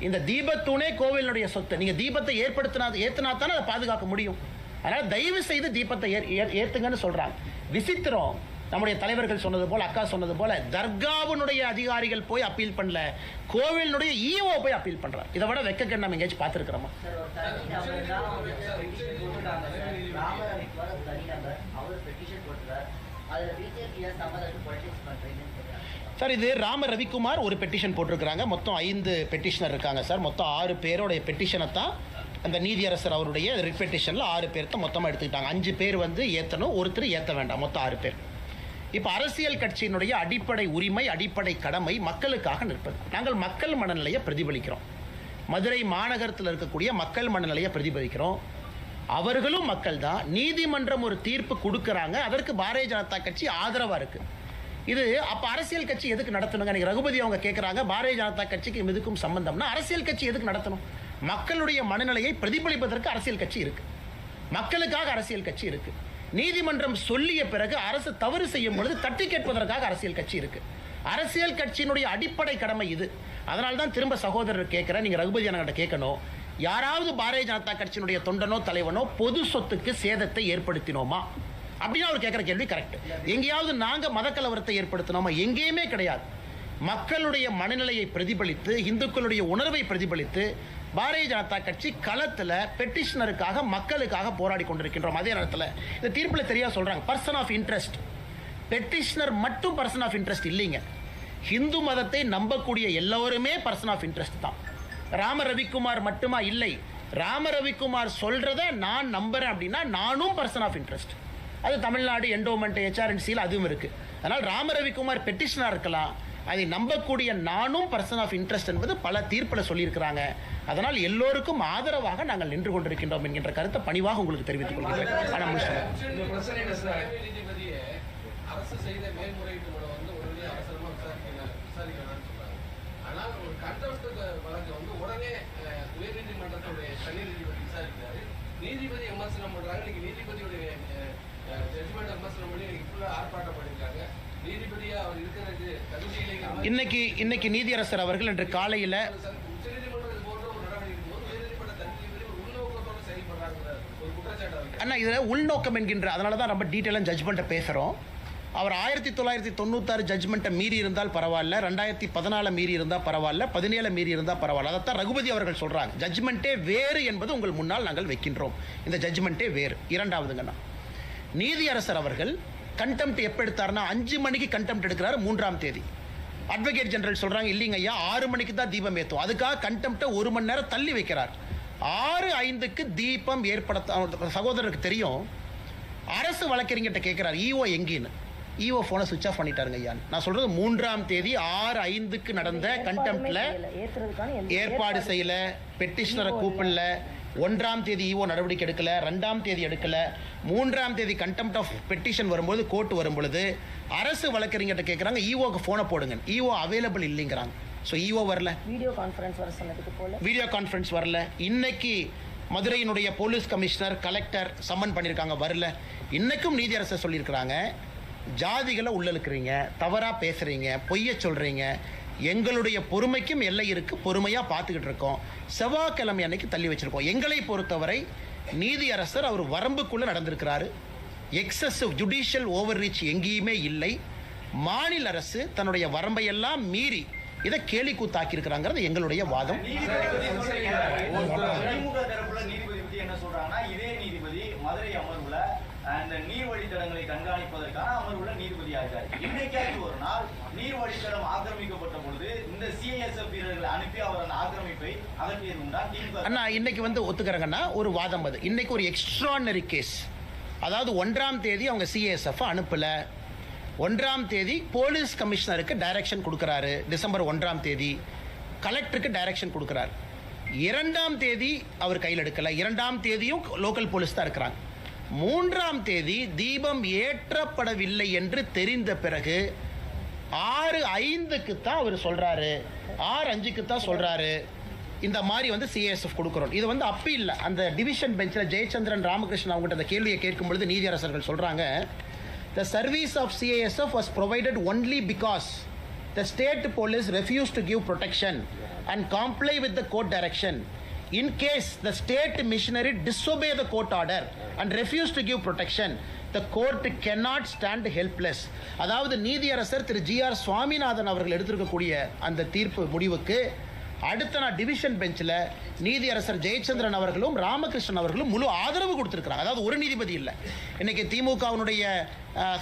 இந்த தீபத்தூணே கோவிலுடைய சொத்து. நீங்க தீபத்தை ஏற்றினா தானே அதை பாதுகாக்க முடியும். அதனால தயவு செய்து தீபத்தை ஏத்துங்கன்னு சொல்றாங்க. விசித்திரம், நம்முடைய தலைவர்கள் சொன்னது போல், அக்கா சொன்னது போல, தர்காவுடைய அதிகாரிகள் போய் அப்பீல் பண்ணல, கோவிலுடைய ஈஓ போய் அப்பீல் பண்றார். இதை விட வெக்கக்கேடு நம்ம எங்கேயாச்சும் பார்த்துருக்கிறோமா? சார், இது ராம ரவிக்குமார் ஒரு பெட்டிஷன் போட்டிருக்கிறாங்க. மொத்தம் 5 பெட்டிஷனர் இருக்காங்க சார். மொத்தம் 6 பேருடைய பெட்டிஷனை தான் அந்த நீதியரசர் அவருடைய ரிட் பெட்டிஷனில் 6 பேர் தான் மொத்தமாக எடுத்துக்கிட்டாங்க. 5 பேர் வந்து ஏற்றணும், ஒருத்தர் ஏற்ற வேண்டாம், மொத்தம் 6 பேர். இப்போ அரசியல் கட்சியினுடைய அடிப்படை உரிமை, அடிப்படை கடமை மக்களுக்காக நிற்பது. நாங்கள் மக்கள் மனநிலையை பிரதிபலிக்கிறோம். மதுரை மாநகரத்தில் இருக்கக்கூடிய மக்கள் மனநிலையை பிரதிபலிக்கிறோம். அவர்களும் மக்கள் தான். நீதிமன்றம் ஒரு தீர்ப்பு கொடுக்குறாங்க, அதற்கு பாரதிய ஜனதா கட்சி ஆதரவாக இருக்குது. இது அப்போ அரசியல் கட்சி எதுக்கு நடத்தணுங்க? இன்னைக்கு ரகுபதி அவங்க கேட்குறாங்க, பாரதிய ஜனதா கட்சிக்கு இதுக்கும் சம்பந்தம்னா அரசியல் கட்சி எதுக்கு நடத்தணும்? மக்களுடைய மனநிலையை பிரதிபலிப்பதற்கு அரசியல் கட்சி இருக்கு, மக்களுக்காக அரசியல் கட்சி இருக்கு. நீதிமன்றம் சொல்லிய பிறகு அரசு தவறு செய்யும் பொழுது தட்டி கேட்பதற்காக அரசியல் கட்சி இருக்கு. அரசியல் கட்சியினுடைய அடிப்படை கடமை இது. அதனால தான் திரும்ப சகோதரர் கேட்கிறேன், நீங்க ரகுபதி அண்ணகிட்ட கேட்கணும், யாராவது பாரதிய ஜனதா கட்சியினுடைய தொண்டனோ தலைவனோ பொது சொத்துக்கு சேதத்தை ஏற்படுத்தினோமா அப்படின்னு அவர் கேட்கிற கேள்வி கரெக்ட். எங்கேயாவது நாங்க மத கலவரத்தை ஏற்படுத்தினோமா? எங்கேயுமே கிடையாது. மக்களுடைய மனநிலையை பிரதிபலித்து, இந்துக்களுடைய உணர்வை பிரதிபலித்து பாரதிய ஜனதா கட்சி களத்தில் பெட்டிஷனருக்காக, மக்களுக்காக போராடி கொண்டிருக்கின்றோம். அதே நேரத்தில் இந்த தீர்ப்பில் தெரியா சொல்றாங்க, பர்சன் ஆஃப் இன்ட்ரெஸ்ட். பெட்டிஷனர் மட்டும் பர்சன் ஆஃப் இன்ட்ரெஸ்ட் இல்லைங்க. ஹிந்து மதத்தை நம்பக்கூடிய எல்லோருமே பர்சன் ஆஃப் இன்ட்ரெஸ்ட் தான். ராம ரவிக்குமார் மட்டுமா? இல்லை. ராம ரவிக்குமார் சொல்றத நான் நம்புறேன் அப்படின்னா நானும் பர்சன் ஆஃப் இன்ட்ரெஸ்ட். அது தமிழ்நாடு என்டோமெண்ட் HRNCயில் அதுவும் இருக்கு. அதனால் ராம ரவிக்குமார் பெட்டிஷனாக இருக்கலாம், அதை நம்பக்கூடிய நானும் பர்சன் ஆஃப் இன்ட்ரெஸ்ட் என்பது பல தீர்ப்பில் சொல்லியிருக்கிறாங்க. அதனால் எல்லோருக்கும் ஆதரவாக நாங்கள் நின்று கொண்டிருக்கின்றோம் என்கின்ற கருத்தை பணிவாக உங்களுக்கு தெரிவித்துக் கொள்கிறேன். நீதிபதி விமர்சனம் பண்றாங்க. நீதிபதியுடைய ஜட்ஜ்மெண்ட் விமர்சனம் பண்ணி ஆர்ப்பாட்டம் பண்ணிருக்காங்க. நீதிபதியா அவர் இருக்கிறது தகுதியில்லை. இன்னைக்கு நீதியரசர் அவர்கள் இன்று காலையில் உச்சநீதிமன்றம் போன்ற ஒரு நடவடிக்கை போது உயர்நீதிமன்ற தகுதியில் ஒரு உள்நோக்கத்தோடு செயல்படுறாங்க ஒரு குற்றச்சாட்டு. அண்ணா, இதில் உள்நோக்கம் என்கின்ற, அதனால தான் ரொம்ப டீட்டெயிலாக ஜட்ஜ்மெண்ட்டை பேசுகிறோம். அவர் 1996 ஜட்ஜ்மெண்ட்டை மீறி இருந்தால் பரவாயில்ல, 2014 மீறி இருந்தால் பரவாயில்ல, 17 மீறி இருந்தால் பரவாயில்ல. அதைத்தான் ரகுபதி அவர்கள் சொல்கிறாங்க. ஜட்ஜ்மெண்ட்டே வேறு என்பது உங்கள் முன்னால் நாங்கள் வைக்கின்றோம். இந்த ஜட்ஜ்மெண்ட்டே வேறு. இரண்டாவதுங்கண்ணா, நீதியரசர் அவர்கள் கண்டெம்ட் எப்போ எடுத்தார்னா 5 மணிக்கு கண்டெம்ட் எடுக்கிறாரு 3ஆம் தேதி. அட்வொகேட் ஜெனரல் சொல்றாங்க, இல்லைங்க ஐயா 6 மணிக்கு தான் தீபம் ஏற்றும். அதுக்காக கண்டெம்ட்டை 1 மணி நேரம் தள்ளி வைக்கிறார். 6:05க்கு தீபம் ஏற்படுத்த சகோதரருக்கு தெரியும். அரசு வழக்கறிஞர்கிட்ட கேட்கிறார், ஈஓ எங்கேன்னு. ஈஓ போனை சுவிட்ச் ஆஃப் பண்ணிட்டாருங்க ஐயா. நான் சொல்றது 3ஆம் தேதி 6:05க்கு நடந்த கண்டெம்ட்ல ஏற்பாடு செய்யல, பெட்டிஷனரை கூப்பிடல, 1ஆம் தேதி ஈஓ நடவடிக்கை எடுக்கல, 2ஆம் தேதி எடுக்கல, 3ஆம் தேதி கண்டெம்ட் ஆஃப் பெட்டிஷன் வரும்போது, கோர்ட் வரும்பொழுது அரசு வழக்கறிஞர்கிட்ட கேட்குறாங்க, ஈஓக்கு ஃபோனை போடுங்க. ஈஓ அவைலபிள் இல்லைங்கிறாங்க. ஸோ ஈஓ வரல, வீடியோ கான்ஃபரன்ஸ் வரல. இன்னைக்கு மதுரையினுடைய போலீஸ் கமிஷனர், கலெக்டர் சம்மன் பண்ணியிருக்காங்க, வரல. இன்னைக்கும் நீதியரசர் சொல்லியிருக்கிறாங்க, ஜாதிகளை உள்ளழுக்கிறீங்க, தவறாக பேசுகிறீங்க, பொய்ய சொல்கிறீங்க, எங்களுடைய பொறுமைக்கும் எல்லை இருக்கு, பொறுமையாக பார்த்துக்கிட்டு இருக்கோம், செவ்வாய்க்கிழமை அன்னைக்கு தள்ளி வச்சிருக்கோம். எங்களை பொறுத்தவரை நீதியரசர் அவர் வரம்புக்குள்ளே நடந்திருக்கிறாரு. எக்ஸசிவ் ஜுடிஷியல் ஓவர் ரீச் எங்கேயுமே இல்லை. மாநில அரசு தன்னுடைய வரம்பையெல்லாம் மீறி இதை கேலி கூத்தாக்கி இருக்கிறாங்கிறது எங்களுடைய வாதம். என்ன சொல்றாங்கன்னா, இதே நீதிபதி மதுரை அமர்வுல அந்த நீர் வழித்தடங்களை கண்காணிப்பதற்கான அமர்வுல நீதிபதியா இருக்காரு. இன்னைக்காவது ஒரு நாள் நீர் வழித்தடம் ஆக்கிரமிக்கப்பட்ட பொழுது இந்த CISF வீரர்களை அனுப்பி அவர் அந்த ஆக்கிரமிப்பை அகற்றியது உண்டா? அண்ணா, இன்னைக்கு வந்து ஒத்துக்கிறாங்கன்னா ஒரு வாதம் அது. இன்னைக்கு ஒரு எக்ஸ்ட்ரானரி கேஸ். அதாவது 1ஆம் தேதி அவங்க CISF அனுப்பல, 1ஆம் தேதி போலீஸ் கமிஷனருக்கு டைரக்ஷன் கொடுக்குறாரு, டிசம்பர் 1ஆம் தேதி கலெக்டருக்கு டைரக்ஷன் கொடுக்குறாரு. 2ஆம் தேதி அவர் கையில் எடுக்கல, 2ஆம் தேதியும் லோக்கல் போலீஸ் தான் இருக்கிறாங்க. 3ஆம் தேதி தீபம் ஏற்றப்படவில்லை என்று தெரிந்த பிறகு 6:05க்கு தான் அவர் சொல்றாரு, 6:05க்கு தான் சொல்றாரு, இந்த மாதிரி வந்து CISF கொடுக்குறோம். இது வந்து அப்பி இல்லை. அந்த டிவிஷன் பெஞ்சில் ஜெயச்சந்திரன் ராமகிருஷ்ணன் அவங்ககிட்ட அந்த கேள்வியை கேட்கும் பொழுது நீதியரசர்கள் சொல்றாங்க, the service of CISF was provided only because the state police refused to give protection and comply with the court direction. In case the state missionary disobey the court order and refuse to give protection, the court cannot stand helpless. அதாவது நீதியரசர் திரு GR Swaminathan அவர்கள் எடுத்திருக்கக்கூடிய அந்த தீர்ப்பு முடிவுக்கு அடுத்த நாள் division பெஞ்சில் நீதியரசர் ஜெயச்சந்திரன் அவர்களும் ராமகிருஷ்ணன் அவர்களும் முழு ஆதரவு கொடுத்திருக்கிறாங்க. அதாவது ஒரு நீதிபதி இல்லை. இன்னைக்கு திமுகவினுடைய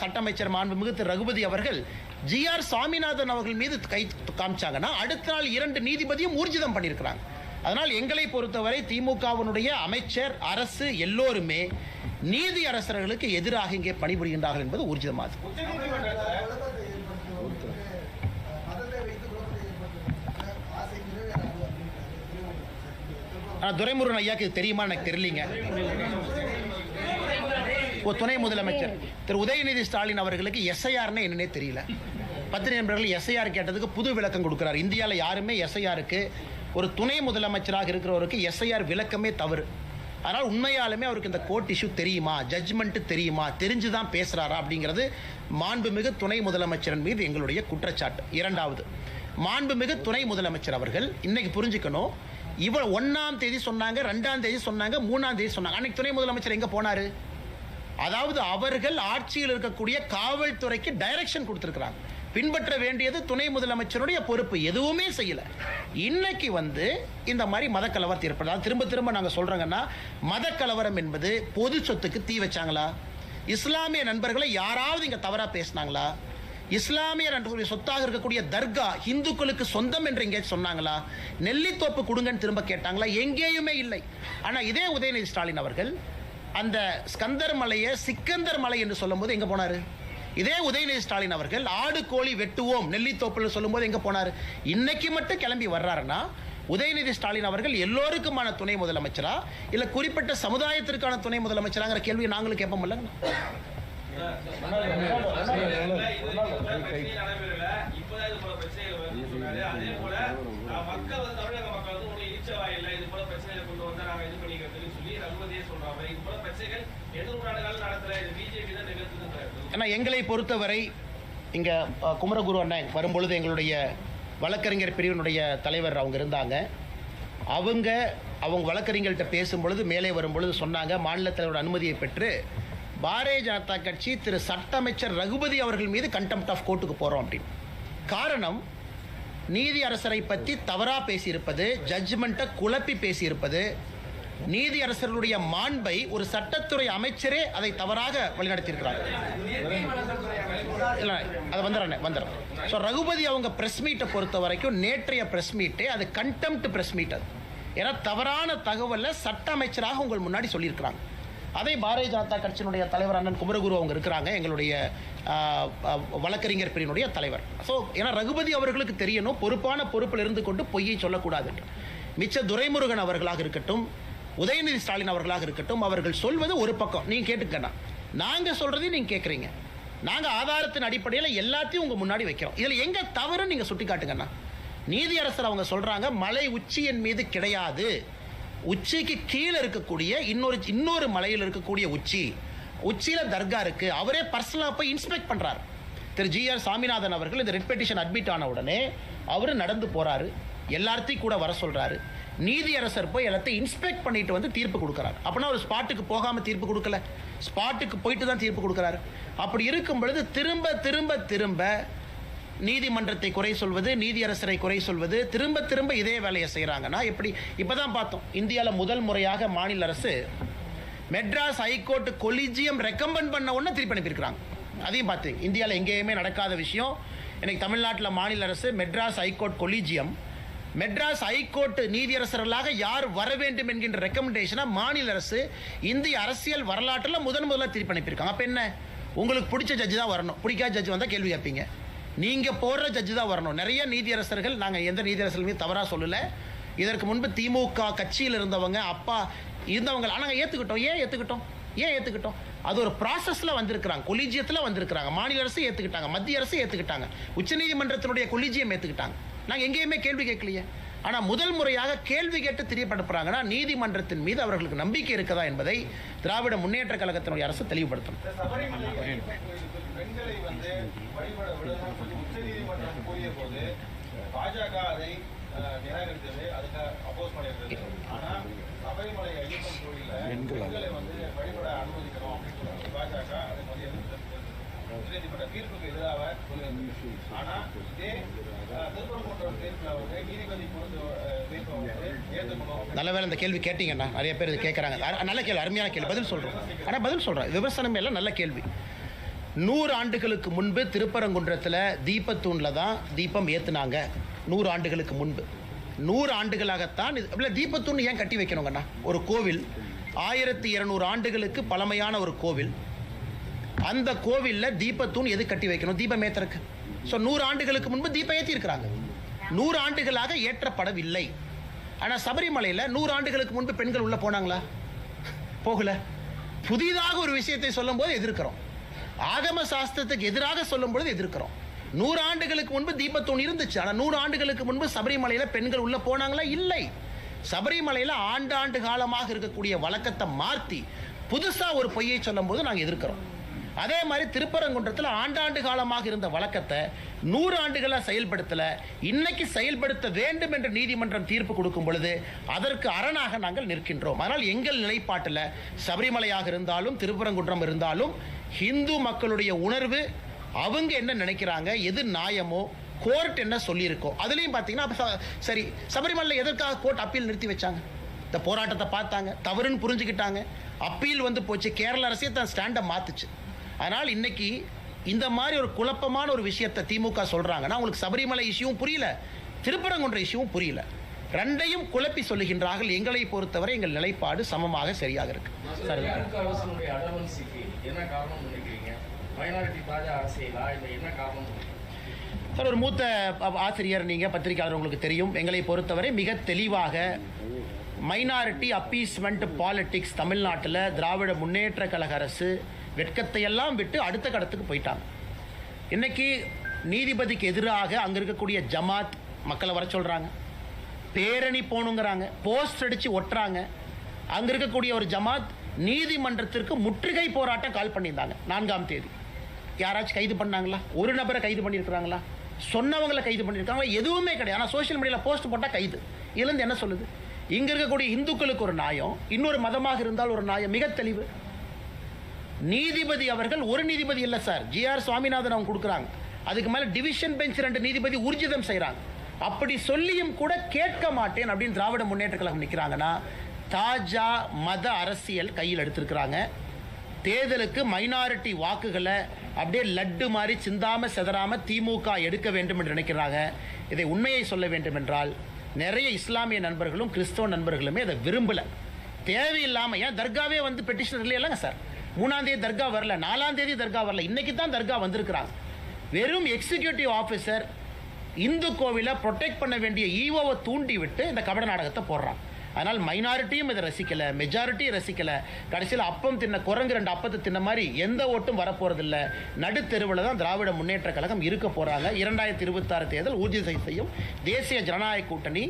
சட்ட அமைச்சர் மாண்புமிகு திரு ரகுபதி அவர்கள் GR சுவாமிநாதன் அவர்கள் மீது கை காமிச்சாங்கன்னா அடுத்த நாள் 2 நீதிபதியும் ஊர்ஜிதம் பண்ணியிருக்கிறாங்க. அதனால் எங்களை பொறுத்தவரை திமுகவினுடைய அமைச்சர் அரசு எல்லோருமே நீதி அரசர்களுக்கு எதிராக இங்கே பணிபுரிகின்றார்கள் என்பது ஊர்ஜிதமாகும். துரைமுருகன் ஐயாக்கு இது தெரியுமா எனக்கு தெரியலீங்க. துணை முதலமைச்சர் திரு உதயநிதி ஸ்டாலின் அவர்களுக்கு எஸ்ஐஆர்னு என்னன்னே தெரியல. பத்திரிகை நண்பர்கள் எஸ்ஐஆர் கேட்டதுக்கு புது விளக்கம் கொடுக்கிறார். இந்தியாவில் யாருமே எஸ்ஐஆருக்கு ஒரு துணை முதலமைச்சராக இருக்கிறவருக்கு எஸ்ஐஆர் விளக்கமே தவறு. அதனால் உண்மையாலுமே அவருக்கு இந்த கோர்ட் இஷ்யூ தெரியுமா, ஜட்ஜ்மெண்ட் தெரியுமா, தெரிஞ்சுதான் பேசுறாரா அப்படிங்கிறது மாண்புமிகு துணை முதலமைச்சரின் மீது எங்களுடைய குற்றச்சாட்டு. இரண்டாவது, மாண்புமிகு துணை முதலமைச்சர் அவர்கள் இன்னைக்கு புரிஞ்சுக்கணும், இவர் 1ஆம் தேதி சொன்னாங்க, 2ஆம் தேதி சொன்னாங்க, 3ஆம் தேதி சொன்னாங்க. அன்னைக்கு துணை முதலமைச்சர் எங்க போனாரு? அதாவது அவர்கள் ஆட்சியில் இருக்கக்கூடிய காவல்துறைக்கு டைரக்ஷன் கொடுத்திருக்கிறாங்க. பின்பற்ற வேண்டியது துணை முதலமைச்சருடைய பொறுப்பு. எதுவுமே செய்யல. இன்னைக்கு இந்த மாதிரி மதக்கலவரத்தை ஏற்படுது. திரும்ப திரும்ப நாங்கள் சொல்றோங்கன்னா, மதக்கலவரம் என்பது பொது சொத்துக்கு தீ வச்சாங்களா? இஸ்லாமிய நண்பர்களை யாராவது இங்க தவறா பேசினாங்களா? இஸ்லாமிய நண்பர்களுடைய சொத்தாக இருக்கக்கூடிய தர்கா இந்துக்களுக்கு சொந்தம் என்று எங்கே சொன்னாங்களா? நெல்லித்தோப்பு கொடுங்கன்னு திரும்ப கேட்டாங்களா? எங்கேயுமே இல்லை. ஆனா இதே உதயநிதி ஸ்டாலின் அவர்கள் அந்த ஸ்கந்தர் மலையை சிக்கந்தர் மலை என்று சொல்லும் போது எங்க போனாரு? இதே உதயநிதி ஸ்டாலின் அவர்கள் ஆடு கோழி வெட்டுவோம் நெல்லித்தோப்பில் சொல்லும் போது எங்க போனாரு? இன்னைக்கு மட்டும் கிளம்பி வர்றாருன்னா உதயநிதி ஸ்டாலின் அவர்கள் எல்லோருக்குமான துணை முதலமைச்சரா இல்ல குறிப்பிட்ட சமுதாயத்திற்கான துணை முதலமைச்சராங்கிற கேள்வியை நாங்களும் கேட்போம். எங்களை பொறுத்தவரை இங்க குமரகுரு அண்ணன் வரும்பொழுது எங்களுடைய வழக்கறிஞர் பிரிவினுடைய தலைவர் அவங்க இருந்தாங்க. அவங்க வழக்கறிஞர்கிட்ட பேசும்பொழுது மேலே வரும்பொழுது சொன்னாங்க, மாநில தலைவரோட அனுமதியை பெற்று பாரதிய ஜனதா கட்சி திரு சட்ட அமைச்சர் ரகுபதி அவர்கள் மீது கண்டெம்ட் ஆஃப் கோர்ட்டுக்கு போறோம் அப்படின்னு. காரணம், நீதி அரசரை பற்றி தவறா பேசியிருப்பது, ஜட்ஜ்மெண்ட்டை குழப்பி பேசியிருப்பது, நீதி அரசர்களுடைய மாண்பை ஒரு சட்டத்துறை அமைச்சரே அதை தவறாக வழிநடத்தியிருக்கிறார். அது வந்துடுறேன். ஸோ ரகுபதி அவங்க பிரஸ் மீட்டை பொறுத்த வரைக்கும் நேற்றைய பிரஸ் மீட்டே அது கண்டெம்ட் பிரஸ் மீட். அது ஏன்னா தவறான தகவலை சட்ட அமைச்சராக உங்கள் முன்னாடி சொல்லியிருக்கிறாங்க. அதே பாரதிய ஜனதா கட்சியினுடைய தலைவர் அண்ணன் குமரகுரு அவங்க இருக்கிறாங்க, எங்களுடைய வழக்கறிஞர் பிரிவினுடைய தலைவர். ஸோ ஏன்னா ரகுபதி அவர்களுக்கு தெரியணும், பொறுப்பான பொறுப்பில் இருந்து கொண்டு பொய்யை சொல்லக்கூடாது. மிச்ச துரைமுருகன் அவர்களாக இருக்கட்டும், உதயநிதி ஸ்டாலின் அவர்களாக இருக்கட்டும், அவர்கள் சொல்வது ஒரு பக்கம், நீங்க கேட்டுக்கண்ணா, நாங்க சொல்றதையும் நீங்க கேட்குறீங்க. நாங்க ஆதாரத்தின் அடிப்படையில் எல்லாத்தையும் உங்க முன்னாடி வைக்கிறோம். இதுல எங்க தவறு நீங்க சுட்டி காட்டுங்கண்ணா. நீதியரசர் அவங்க சொல்றாங்க, மலை உச்சியின் மீது கிடையாது, உச்சிக்கு கீழே இருக்கக்கூடிய இன்னொரு மலையில் இருக்கக்கூடிய உச்சியில தர்கா இருக்கு. அவரே பர்சனலா போய் இன்ஸ்பெக்ட் பண்றாரு. திரு GR சாமிநாதன் அவர்கள் இந்த ரிட் பெட்டிஷன் அட்மிட் ஆன உடனே அவரு நடந்து போறாரு, எல்லாத்தையும் கூட வர சொல்றாரு. நீதியரசர் போய் எல்லாத்தையும் இன்ஸ்பெக்ட் பண்ணிட்டு தீர்ப்பு கொடுக்கிறார். அப்படின்னா ஒரு ஸ்பாட்டுக்கு போகாம தீர்ப்பு கொடுக்கல, ஸ்பாட்டுக்கு போயிட்டு தான் தீர்ப்பு கொடுக்கிறாரு. அப்படி இருக்கும் பொழுது திரும்ப திரும்ப திரும்ப நீதிமன்றத்தை குறை சொல்வது, நீதியரசரை குறை சொல்வது, திரும்ப திரும்ப இதே வேலையை செய்யறாங்கன்னா எப்படி? இப்பதான் பார்த்தோம், இந்தியாவில் முதல் முறையாக மாநில அரசு மெட்ராஸ் ஹைகோர்ட் கொலிஜியம் ரெக்கமெண்ட் பண்ண உடனே திருப்பி அனுப்பியிருக்கிறாங்க. அதையும் பார்த்து இந்தியாவில் எங்கேயுமே நடக்காத விஷயம். இன்னைக்கு தமிழ்நாட்டில் மாநில அரசு Madras high court collegium, Madras high court நீதியரசர்களாக யார் வர வேண்டும் என்கின்ற ரெக்கமெண்டேஷனை மாநில அரசு இந்திய அரசியல் வரலாற்றில் முதல்ல திருப்பி அனுப்பியிருக்காங்க. அப்போ என்ன, உங்களுக்கு பிடிச்ச ஜட்ஜு தான் வரணும், பிடிக்காத ஜட்ஜு வந்தால் கேள்வி கேட்பீங்க. நீங்க போடுற ஜட்ஜு தான் வரணும். நிறைய நீதியரசர்கள், நாங்கள் எந்த நீதியரசர்களுமே தவறா சொல்லல, இதற்கு முன்பு திமுக கட்சியில் இருந்தவங்க அப்பா இருந்தவங்க நாங்கள் ஏற்றுக்கிட்டோம். அது ஒரு ப்ராசஸ்ல வந்திருக்கிறாங்க, கொலிஜியத்தில் வந்திருக்கிறாங்க. மாநில அரசு ஏற்றுக்கிட்டாங்க, மத்திய அரசு ஏற்றுக்கிட்டாங்க, உச்சநீதிமன்றத்தினுடைய கொலிஜியம் ஏற்றுக்கிட்டாங்க. நாங்கள் எங்கேயுமே கேள்வி கேட்கலையே. ஆனால் முதல் முறையாக கேள்வி கேட்டு தெரியப்படுத்துறாங்கன்னா நீதிமன்றத்தின் மீது அவர்களுக்கு நம்பிக்கை இருக்குதா என்பதை திராவிட முன்னேற்ற கழகத்தினுடைய அரசு தெளிவுபடுத்தணும். பெண்களை வழிபட விடணும்னு சொல்லி உச்சநீதிமன்றம் கூறிய போது பாஜக அதை நிராகரித்தது, அதுக்கு அப்போஸ் பண்ணியிருந்தது. ஆனா சபரிமலை ஐயப்பன் கோயில்ல பெண்களை வந்து வழிபட அனுமதிக்கணும் அப்படின்னு சொல்றாங்க பாஜக. அதுக்கு வந்து உச்சநீதிமன்ற தீர்ப்புக்கு எதிராக சொல்லியிருந்தது. ஆனா இதே திருப்பரங்குன்றம் தீர்ப்புல வந்து நீதிபதி பொறுத்து தீர்ப்பை வந்து ஏற்றுக்கணும். நல்ல வேலை இந்த கேள்வி கேட்டீங்கண்ணா, நிறைய பேர் இது கேட்குறாங்க. நல்ல கேள்வி, அருமையான கேள்வி, பதில் சொல்கிறோம். ஆனால் பதில் சொல்கிறேன், விமர்சனம் எல்லாம் நல்ல கேள்வி. 100 ஆண்டுகளுக்கு முன்பு திருப்பரங்குன்றத்தில் தீபத்தூணில் தான் தீபம் ஏற்றுனாங்க. 100 ஆண்டுகளுக்கு முன்பு, 100 ஆண்டுகளாகத்தான் இல்லை தீபத்தூண் ஏன் கட்டி வைக்கணுங்கண்ணா? ஒரு கோவில் 1200 ஆண்டுகளுக்கு பழமையான ஒரு கோவில், அந்த கோவிலில் தீபத்தூண் எது கட்டி வைக்கணும்? தீபம் ஏற்றுறக்கு. ஸோ 100 ஆண்டுகளுக்கு முன்பு தீபம் ஏற்றிருக்கிறாங்க, 100 ஆண்டுகளாக ஏற்றப்படவில்லை. ஆனால் சபரிமலையில் 100 ஆண்டுகளுக்கு முன்பு பெண்கள் உள்ளே போனாங்களா? போகல. புதிதாக ஒரு விஷயத்தை சொல்லும் போது எதிர்க்கிறோம், ஆகம சாஸ்திரத்துக்கு எதிராக சொல்லும் பொழுது எதிர்க்கிறோம். 100 ஆண்டுகளுக்கு முன்பு தீபத்தூண் இருந்துச்சு, ஆனால் 100 ஆண்டுகளுக்கு முன்பு சபரிமலையில் பெண்கள் உள்ள போனாங்களா? இல்லை. சபரிமலையில் ஆண்டாண்டு காலமாக இருக்கக்கூடிய வழக்கத்தை மாற்றி புதுசாக ஒரு பொய்யை சொல்லும் போது நாங்கள் எதிர்க்கிறோம். அதே மாதிரி திருப்பரங்குன்றத்தில் ஆண்டாண்டு காலமாக இருந்த வழக்கத்தை 100 ஆண்டுகளாக செயல்படுத்தல, இன்னைக்கு செயல்படுத்த வேண்டும் என்று நீதிமன்றம் தீர்ப்பு கொடுக்கும் பொழுது அதற்கு அரணாக நாங்கள் நிற்கின்றோம். ஆனால் எங்கள் நிலைப்பாட்டில் சபரிமலையாக இருந்தாலும் திருப்பரங்குன்றம் இருந்தாலும் ஹிந்து மக்களுடைய உணர்வு, அவங்க என்ன நினைக்கிறாங்க, எது நியாயமோ, கோர்ட் என்ன சொல்லியிருக்கோ அதுலேயும் பார்த்தீங்கன்னா சரி. சபரிமலையில் எதற்காக கோர்ட் அப்பீல் நிறுத்தி வச்சாங்க? இந்த போராட்டத்தை பார்த்தாங்க, தவறுன்னு புரிஞ்சுக்கிட்டாங்க, அப்பீல் வந்து போச்சு, கேரள அரசே தான் ஸ்டாண்டை மாற்றுச்சு. அதனால் இன்னைக்கு இந்த மாதிரி ஒரு குழப்பமான ஒரு விஷயத்தை திமுக சொல்கிறாங்கன்னா உங்களுக்கு சபரிமலை இஷ்யூவும் புரியல, திருப்பரங்குன்ற இஷ்யூவும் புரியல, ரெண்டையும் குழப்பி சொல்லுகின்றார்கள். எங்களை பொறுத்தவரை எங்கள் நிலைப்பாடு சமமாக சரியாக இருக்கு. சார், அரசுடைய அடவன்சிக்கு என்ன காரணம் நினைக்கிறீங்க? மைனாரிட்டி பாஜக அரசியலா இல்லை என்ன காரணம்? சார், ஒரு மூத்த ஆசிரியர், நீங்கள் பத்திரிகையாளர், உங்களுக்கு தெரியும், எங்களை பொறுத்தவரை மிக தெளிவாக மைனாரிட்டி அப்பீஸ்மெண்ட் பாலிடிக்ஸ் தமிழ்நாட்டில் திராவிட முன்னேற்ற கழக அரசு வெட்கத்தை எல்லாம் விட்டு அடுத்த கடத்துக்கு போயிட்டாங்க. இன்னைக்கு நீதிபதிக்கு எதிராக அங்கே இருக்கக்கூடிய ஜமாத் மக்களை வர சொல்கிறாங்க, பேரணி போகணுங்கிறாங்க, போஸ்ட் அடித்து ஒட்டுறாங்க. அங்கே இருக்கக்கூடிய ஒரு ஜமாத் நீதிமன்றத்திற்கு முற்றுகை போராட்டம் கால் பண்ணியிருந்தாங்க 4ஆம் தேதி. யாராச்சும் கைது பண்ணாங்களா? ஒரு நபரை கைது பண்ணியிருக்கிறாங்களா? சொன்னவங்களை கைது பண்ணியிருக்காங்களா? எதுவுமே கிடையாது. ஆனால் சோஷியல் மீடியாவில் போஸ்ட் போட்டால் கைது. இதுலேருந்து என்ன சொல்லுது? இங்கே இருக்கக்கூடிய இந்துக்களுக்கு ஒரு நியாயம், இன்னொரு மதமாக இருந்தால் ஒரு நியாயம். மிக தெளிவு. நீதிபதி அவர்கள் ஒரு நீதிபதி இல்லை சார், ஜிஆர் சுவாமிநாதன் அவங்க கொடுக்குறாங்க, அதுக்கு மேலே டிவிஷன் பெஞ்ச் 2 நீதிபதி ஊர்ஜிதம் செய்கிறாங்க. அப்படி சொல்லியும் கூட கேட்க மாட்டேன் அப்படின்னு திராவிட முன்னேற்ற கழகம் நிற்கிறாங்கன்னா தாஜா மத அரசியல் கையில் எடுத்திருக்கிறாங்க. தேர்தலுக்கு மைனாரிட்டி வாக்குகளை அப்படியே லட்டு மாதிரி சிந்தாம செதறாம திமுக எடுக்க வேண்டும் என்று நினைக்கிறாங்க. இதை உண்மையை சொல்ல வேண்டும் என்றால் நிறைய இஸ்லாமிய நண்பர்களும் கிறிஸ்தவ நண்பர்களுமே அதை விரும்பலை. தேவையில்லாமல் ஏன் தர்காவே வந்து பெட்டிஷன் இல்லைங்க சார்? 3ஆம் தேதி தர்கா வரல, 4ஆம் தேதி தர்கா வரல, இன்னைக்கு தான் தர்கா வந்திருக்கிறாங்க. வெறும் எக்ஸிக்யூட்டிவ் ஆஃபீஸர் இந்து கோவிலை ப்ரொடெக்ட் பண்ண வேண்டிய ஈவோவை தூண்டி விட்டு இந்த கபட நாடகத்தை போடுறாங்க. அதனால் மைனாரிட்டியும் இதை ரசிக்கலை, மெஜாரிட்டியும் ரசிக்கலை. கடைசியில் அப்பம் தின்ன குரங்கு 2 அப்பத்தை தின்ன மாதிரி எந்த ஓட்டும் வரப்போறதில்ல. நடுத்தெருவில் தான் திராவிட முன்னேற்ற கழகம் இருக்க போகிறாங்க. 2026 தேர்தல் ஊர்ஜிதம் செய்யும் தேசிய ஜனநாயக கூட்டணி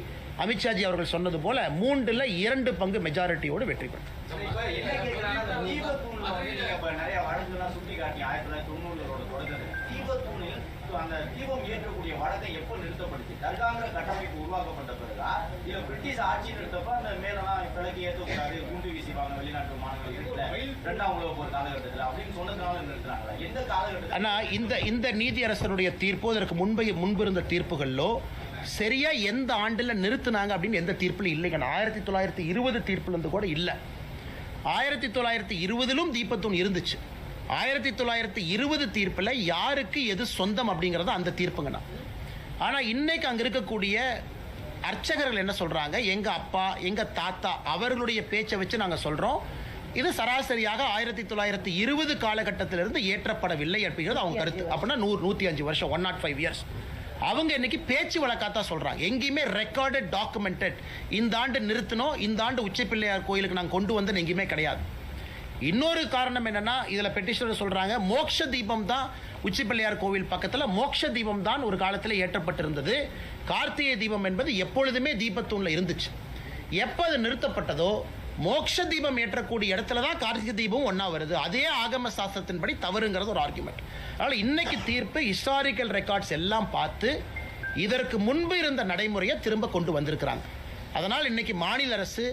அமித்ஷாஜி அவர்கள் சொன்னது போல 3ல் 2 பங்கு மெஜாரிட்டியோடு வெற்றி பெறும். நிறைய வழக்குலாம் சுட்டி காட்டி 1990 தொடங்குது. தீபத்தூணில் அந்த தீபம் ஏற்றக்கூடிய வழக்கை எப்போ நிறுத்தப்படுச்சு? தர்காங்கிற கட்டமைப்பு உருவாக்கப்பட்ட பிறகா இல்ல பிரிட்டிஷ் ஆட்சி நிறுத்தப்ப அந்த மேலாம் விளக்கு ஏற்றக்கூடாது, குண்டு வீசிவாங்க வெளிநாட்டு மாணவர்கள் 2ஆம் உலக போர் காலகட்டத்தில் அப்படின்னு சொன்னதுனால நிறுத்துறாங்களா? எந்த காலகட்டத்தில்? ஆனால் இந்த நீதியரசருடைய தீர்ப்பு அதற்கு முன்பு இருந்த தீர்ப்புகளிலோ சரியா எந்த ஆண்டில் நிறுத்தினாங்க அப்படின்னு எந்த தீர்ப்பில் இல்லைங்க. 1920 தீர்ப்புல இருந்து கூட இல்லை. 1920லும் தீபத்தூண் இருந்துச்சு. 1920 தீர்ப்பில் யாருக்கு எது சொந்தம் அப்படிங்கிறது அந்த தீர்ப்புங்கண்ணா. ஆனால் இன்னைக்கு அங்கே இருக்கக்கூடிய அர்ச்சகர்கள் என்ன சொல்கிறாங்க, எங்கள் அப்பா எங்கள் தாத்தா அவர்களுடைய பேச்சை வச்சு நாங்கள் சொல்கிறோம், இது சராசரியாக 1920 காலகட்டத்திலிருந்து ஏற்றப்படவில்லை அப்படிங்கிறது அவங்க கருத்து. அப்படின்னா 105 வருஷம், 105 இயர்ஸ். அவங்க இன்னைக்கு பேச்சு வழக்காத்தான் சொல்கிறாங்க, எங்கேயுமே ரெக்கார்டட் டாக்குமெண்டட் இந்த ஆண்டு நிறுத்தினோம், இந்த ஆண்டு உச்சப்பிள்ளையார் கோயிலுக்கு நாங்கள் கொண்டு வந்து எங்கேயுமே கிடையாது. இன்னொரு காரணம் என்னன்னா, இதில் பெட்டிஷனர் சொல்கிறாங்க மோட்ச தீபம் தான் உச்சிப்பிள்ளையார் கோவில் பக்கத்தில் மோட்ச தீபம் தான் ஒரு காலத்தில் ஏற்றப்பட்டிருந்தது. கார்த்திகை தீபம் என்பது எப்பொழுதுமே தீபத்தூணில் இருந்துச்சு. எப்போ அது நிறுத்தப்பட்டதோ மோட்ச தீபம் ஏற்றக்கூடிய இடத்துல தான் கார்த்திகை தீபம் ஒன்றா வருது. அதே ஆகம சாஸ்திரத்தின்படி தவறுங்கிறது ஒரு ஆர்குமெண்ட். அதனால் இன்னைக்கு தீர்ப்பு ஹிஸ்டாரிக்கல் ரெக்கார்ட்ஸ் எல்லாம் பார்த்து இதற்கு முன்பு இருந்த நடைமுறையை திரும்ப கொண்டு வந்திருக்கிறாங்க. அதனால் இன்னைக்கு மாநில அரசு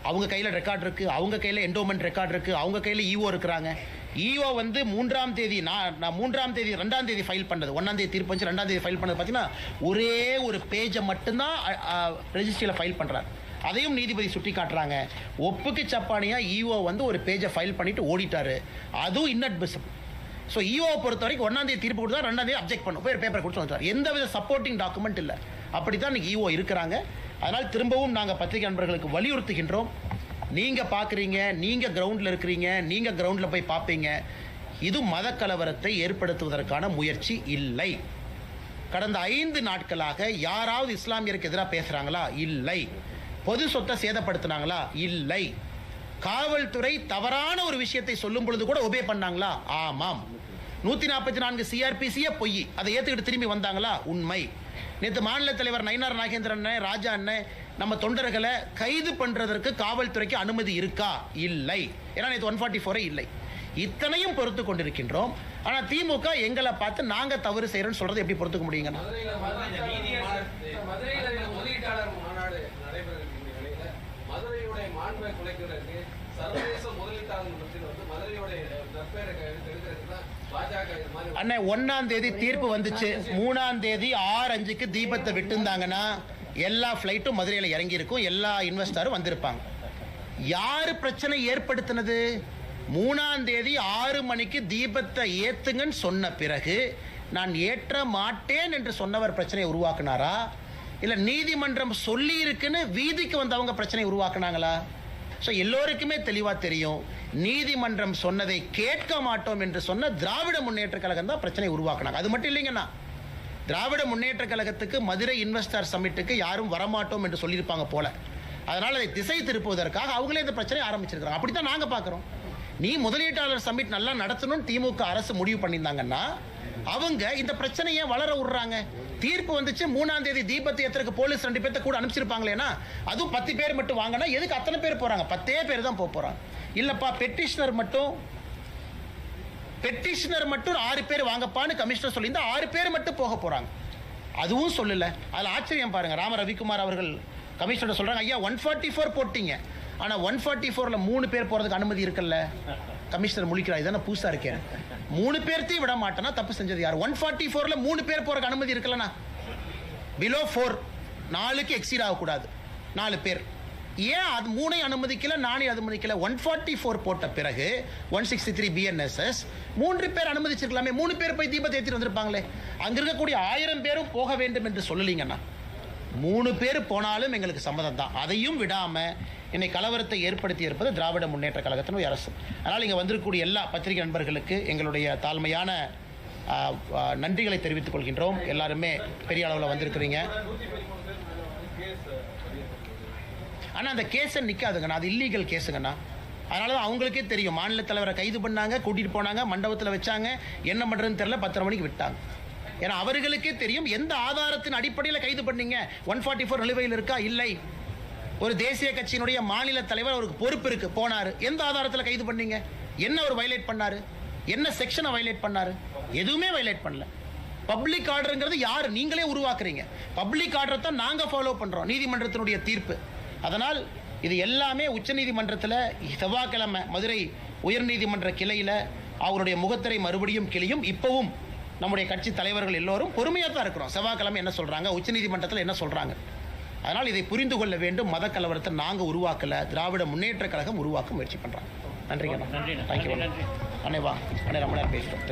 அவங்க கையில் ரெக்கார்ட் இருக்குது, அவங்க கையில் என்டோமெண்ட் ரெக்கார்ட் இருக்குது, அவங்க கையில் ஈஓ இருக்கிறாங்க. ஈஓ வந்து 3ஆம் தேதி நான் 3ஆம் தேதி 2ஆம் தேதி ஃபைல் பண்ணது, 1ஆம் தேதி தீர்ப்பு வந்து 2ஆம் தேதி ஃபைல் பண்ணது பார்த்தீங்கன்னா ஒரே ஒரு பேஜை மட்டும்தான் ரெஜிஸ்ட்ரியில் ஃபைல் பண்ணுறாரு. அதையும் நீதிபதி சுட்டி காட்டுறாங்க. ஒப்புக்கு சப்பானியாக ஈஓ வந்து ஒரு பேஜை ஃபைல் பண்ணிட்டு ஓடிட்டாரு. அதுவும் இன்அட்மிசிபிள். ஸோ ஈஓவை பொறுத்த வரைக்கும் 1ஆம் தேதி தீர்ப்பு கொடுத்தா 2ஆம் தேதி அப்ஜெக்ட் பண்ணும், போய் பேப்பர் கொடுத்து வந்துட்டார். எந்த வித சப்போர்ட்டிங் டாக்குமெண்ட் இல்லை. அப்படி தான் இன்றைக்கி ஈஓ இருக்கிறாங்க. அதனால் திரும்பவும் நாங்கள் பத்திரிகை நண்பர்களுக்கு வலியுறுத்துகின்றோம். நீங்கள் பார்க்குறீங்க, நீங்கள் கிரவுண்டில் இருக்கிறீங்க, நீங்கள் கிரவுண்டில் போய் பார்ப்பீங்க. இது மத கலவரத்தை ஏற்படுத்துவதற்கான முயற்சி இல்லை. கடந்த 5 நாட்களாக யாராவது இஸ்லாமியருக்கு எதிராக பேசுகிறாங்களா? இல்லை. பொது சொத்தை சேதப்படுத்தினாங்களா? இல்லை. காவல்துறை தவறான ஒரு விஷயத்தை சொல்லும் பொழுது கூட ஒபே பண்ணாங்களா? ஆமாம். 144 சிஆர்பிசியே பொய், அதை ஏற்றுக்கிட்டு திரும்பி வந்தாங்களா? உண்மை. நேற்று மாநில தலைவர் நயினார் நாகேந்திரன் அண்ணன், ராஜா அண்ணன், நம்ம தொண்டர்களை கைது பண்ணுறதற்கு காவல்துறைக்கு அனுமதி இருக்கா? இல்லை. ஏன்னா நேற்று 144 இல்லை. இத்தனையும் பொறுத்து கொண்டிருக்கின்றோம். ஆனால் திமுக எங்களை பார்த்து நாங்கள் தவறு செய்கிறோன்னு சொல்கிறது எப்படி பொறுத்துக்க முடியுங்கண்ணா? முதலீட்டாளர் மாநாடு நடைபெறக்கூடிய நிலையில மதுரையுடைய மாண்பை குலைக்கிறதுக்கு சர்வதேச முதலீட்டாளர் மத்தியில் வந்து மதுரையுடைய தற்பெயரை எடுக்கிறதுக்கு தான் பாஜக இது மாதிரி. அண்ணே 1ஆம் தேதி தீர்ப்பு வந்துச்சு. 3ஆம் தேதி 6:05க்கு தீபத்தை விட்டுருந்தாங்கன்னா எல்லா ஃப்ளைட்டும் மதுரையில் இறங்கி இருக்கும், எல்லா இன்வெஸ்டரும் வந்திருப்பாங்க. யார் பிரச்சனை ஏற்படுத்தினது? 3ஆம் தேதி 6 மணிக்கு தீபத்தை ஏத்துங்கன்னு சொன்ன பிறகு நான் ஏற்ற மாட்டேன் என்று சொன்னவர் பிரச்சனையை உருவாக்குனாரா? இல்லை நீதிமன்றம் சொல்லி இருக்குன்னு வீதிக்கு வந்தவங்க பிரச்சனையை உருவாக்குனாங்களா? ஸோ எல்லோருக்குமே தெளிவாக தெரியும், நீதிமன்றம் சொன்னதை கேட்க மாட்டோம் என்று சொன்ன திராவிட முன்னேற்ற கழகம் தான் பிரச்சனை உருவாக்குனாங்க. அது மட்டும் இல்லைங்கண்ணா, திராவிட முன்னேற்ற கழகத்துக்கு மதுரை இன்வெஸ்டர் சமிட்டுக்கு யாரும் வரமாட்டோம் என்று சொல்லியிருப்பாங்க போல. அதனால் அதை திசை திருப்புவதற்காக அவங்களே இந்த பிரச்சனையை ஆரம்பிச்சிருக்கிறாங்க. அப்படி தான் நாங்கள் பார்க்குறோம். நீ முதலீட்டாளர் சமிட் நல்லா நடத்தணும்னு திமுக அரசு முடிவு பண்ணியிருந்தாங்கன்னா அவங்க இந்த பிரச்சனையை வளர விடுறாங்க. தீர்ப்பு வந்துச்சு, 3ஆம் தேதி தீபத்தை ஏத்துறதுக்கு போலீஸ் 2 பேர்த்த கூட அனுப்பிச்சிருப்பாங்களேனா, அதுவும் 10 பேர் மட்டும் வாங்கினா எதுக்கு அத்தனை பேர் போறாங்க? 10 பேர் தான் போறாங்க. இல்லப்பா பெட்டிஷனர் மட்டும் 6 பேர் வாங்கப்பான்னு கமிஷனர் சொல்லியிருந்தா 6 பேர் மட்டும் போக போறாங்க. அதுவும் சொல்லல. அதில் ஆச்சரியம் பாருங்க, ராம ரவிக்குமார் அவர்கள் கமிஷனர் சொல்றாங்க, ஐயா 144 போட்டீங்க, ஆனால் 144ல் 3 பேர் போறதுக்கு அனுமதி இருக்குல்ல. கமிஷனர் முழிக்கிறார், இதான புதுசா இருக்கேன், 3 பேர்த்தையும் விட மாட்டேன்னா தப்பு செஞ்சது யார்? 144ல் 3 பேர் போறதுக்கு அனுமதி இருக்குல்லண்ணா. பிலோ 4 4க்கு எக்ஸீட் ஆகக்கூடாது, 4 பேர். ஏன் அது 3 அனுமதிக்கல, 4 அனுமதிக்கல? 144 போட்ட பிறகு 163 BNSS 3 பேர் அனுமதிச்சிருக்கலாமே, 3 பேர் போய் தீபத்தை ஏற்றிட்டு வந்திருப்பாங்களே. அங்க இருக்கக்கூடிய 1000 பேரும் போக வேண்டும் என்று சொல்லலீங்கண்ணா. 3 பேர் போனாலும் எங்களுக்கு சம்மதம் தான். அதையும் விடாம என்னை கலவரத்தை ஏற்படுத்தி இருப்பது திராவிட முன்னேற்ற கழகத்தினுடைய அரசு. அதனால் இங்கே வந்திருக்கக்கூடிய எல்லா பத்திரிகை நண்பர்களுக்கு எங்களுடைய தாழ்மையான நன்றிகளை தெரிவித்துக் கொள்கின்றோம். எல்லாருமே பெரிய அளவில் வந்திருக்கிறீங்க. ஆனால் அந்த கேஸை நிற்காதுங்கண்ணா, அது இல்லீகல் கேஸுங்கண்ணா. அதனால தான் அவங்களுக்கே தெரியும், மாநில தலைவரை கைது பண்ணாங்க, கூட்டிகிட்டு போனாங்க, மண்டபத்தில் வச்சாங்க, என்ன பண்ணுறதுன்னு தெரியல, 10:30 மணிக்கு விட்டாங்க. ஏன்னா அவர்களுக்கே தெரியும் எந்த ஆதாரத்தின் அடிப்படையில் கைது பண்ணீங்க. 144 நிலுவையில் இருக்கா? இல்லை. ஒரு தேசிய கட்சியினுடைய மாநில தலைவர், அவருக்கு பொறுப்பு இருக்கு, போனாரு, எந்த ஆதாரத்தில் கைது பண்ணீங்க? என்ன அவர் வயலேட் பண்ணாரு? என்ன செக்ஷனை வயலேட் பண்ணாரு? எதுவுமே வயலேட் பண்ணல. பப்ளிக் ஆர்டருங்கிறது யார்? நீங்களே உருவாக்குறீங்க. பப்ளிக் ஆர்டரை தான் நாங்கள் ஃபாலோ பண்ணுறோம், நீதிமன்றத்தினுடைய தீர்ப்பு. அதனால் இது எல்லாமே உச்சநீதிமன்றத்தில் செவ்வாய்க்கிழமை மதுரை உயர்நீதிமன்ற கிளையில் அவருடைய முகத்திரை மறுபடியும் கிளியும். இப்பவும் நம்முடைய கட்சி தலைவர்கள் எல்லோரும் பொறுமையாக தான் இருக்கிறோம். செவ்வாய்க்கிழமை என்ன சொல்கிறாங்க, உச்சநீதிமன்றத்தில் என்ன சொல்கிறாங்க. அதனால் இதை புரிந்து கொள்ள வேண்டும். மத கலவரத்தை நாங்கள் உருவாக்கலை, திராவிட முன்னேற்ற கழகம் உருவாக்க முயற்சி பண்ணுறாங்க. நன்றிங்க. தேங்க்யூ. அண்ணே வா, அண்ணே ரொம்ப நேரம் பேசுவோம்.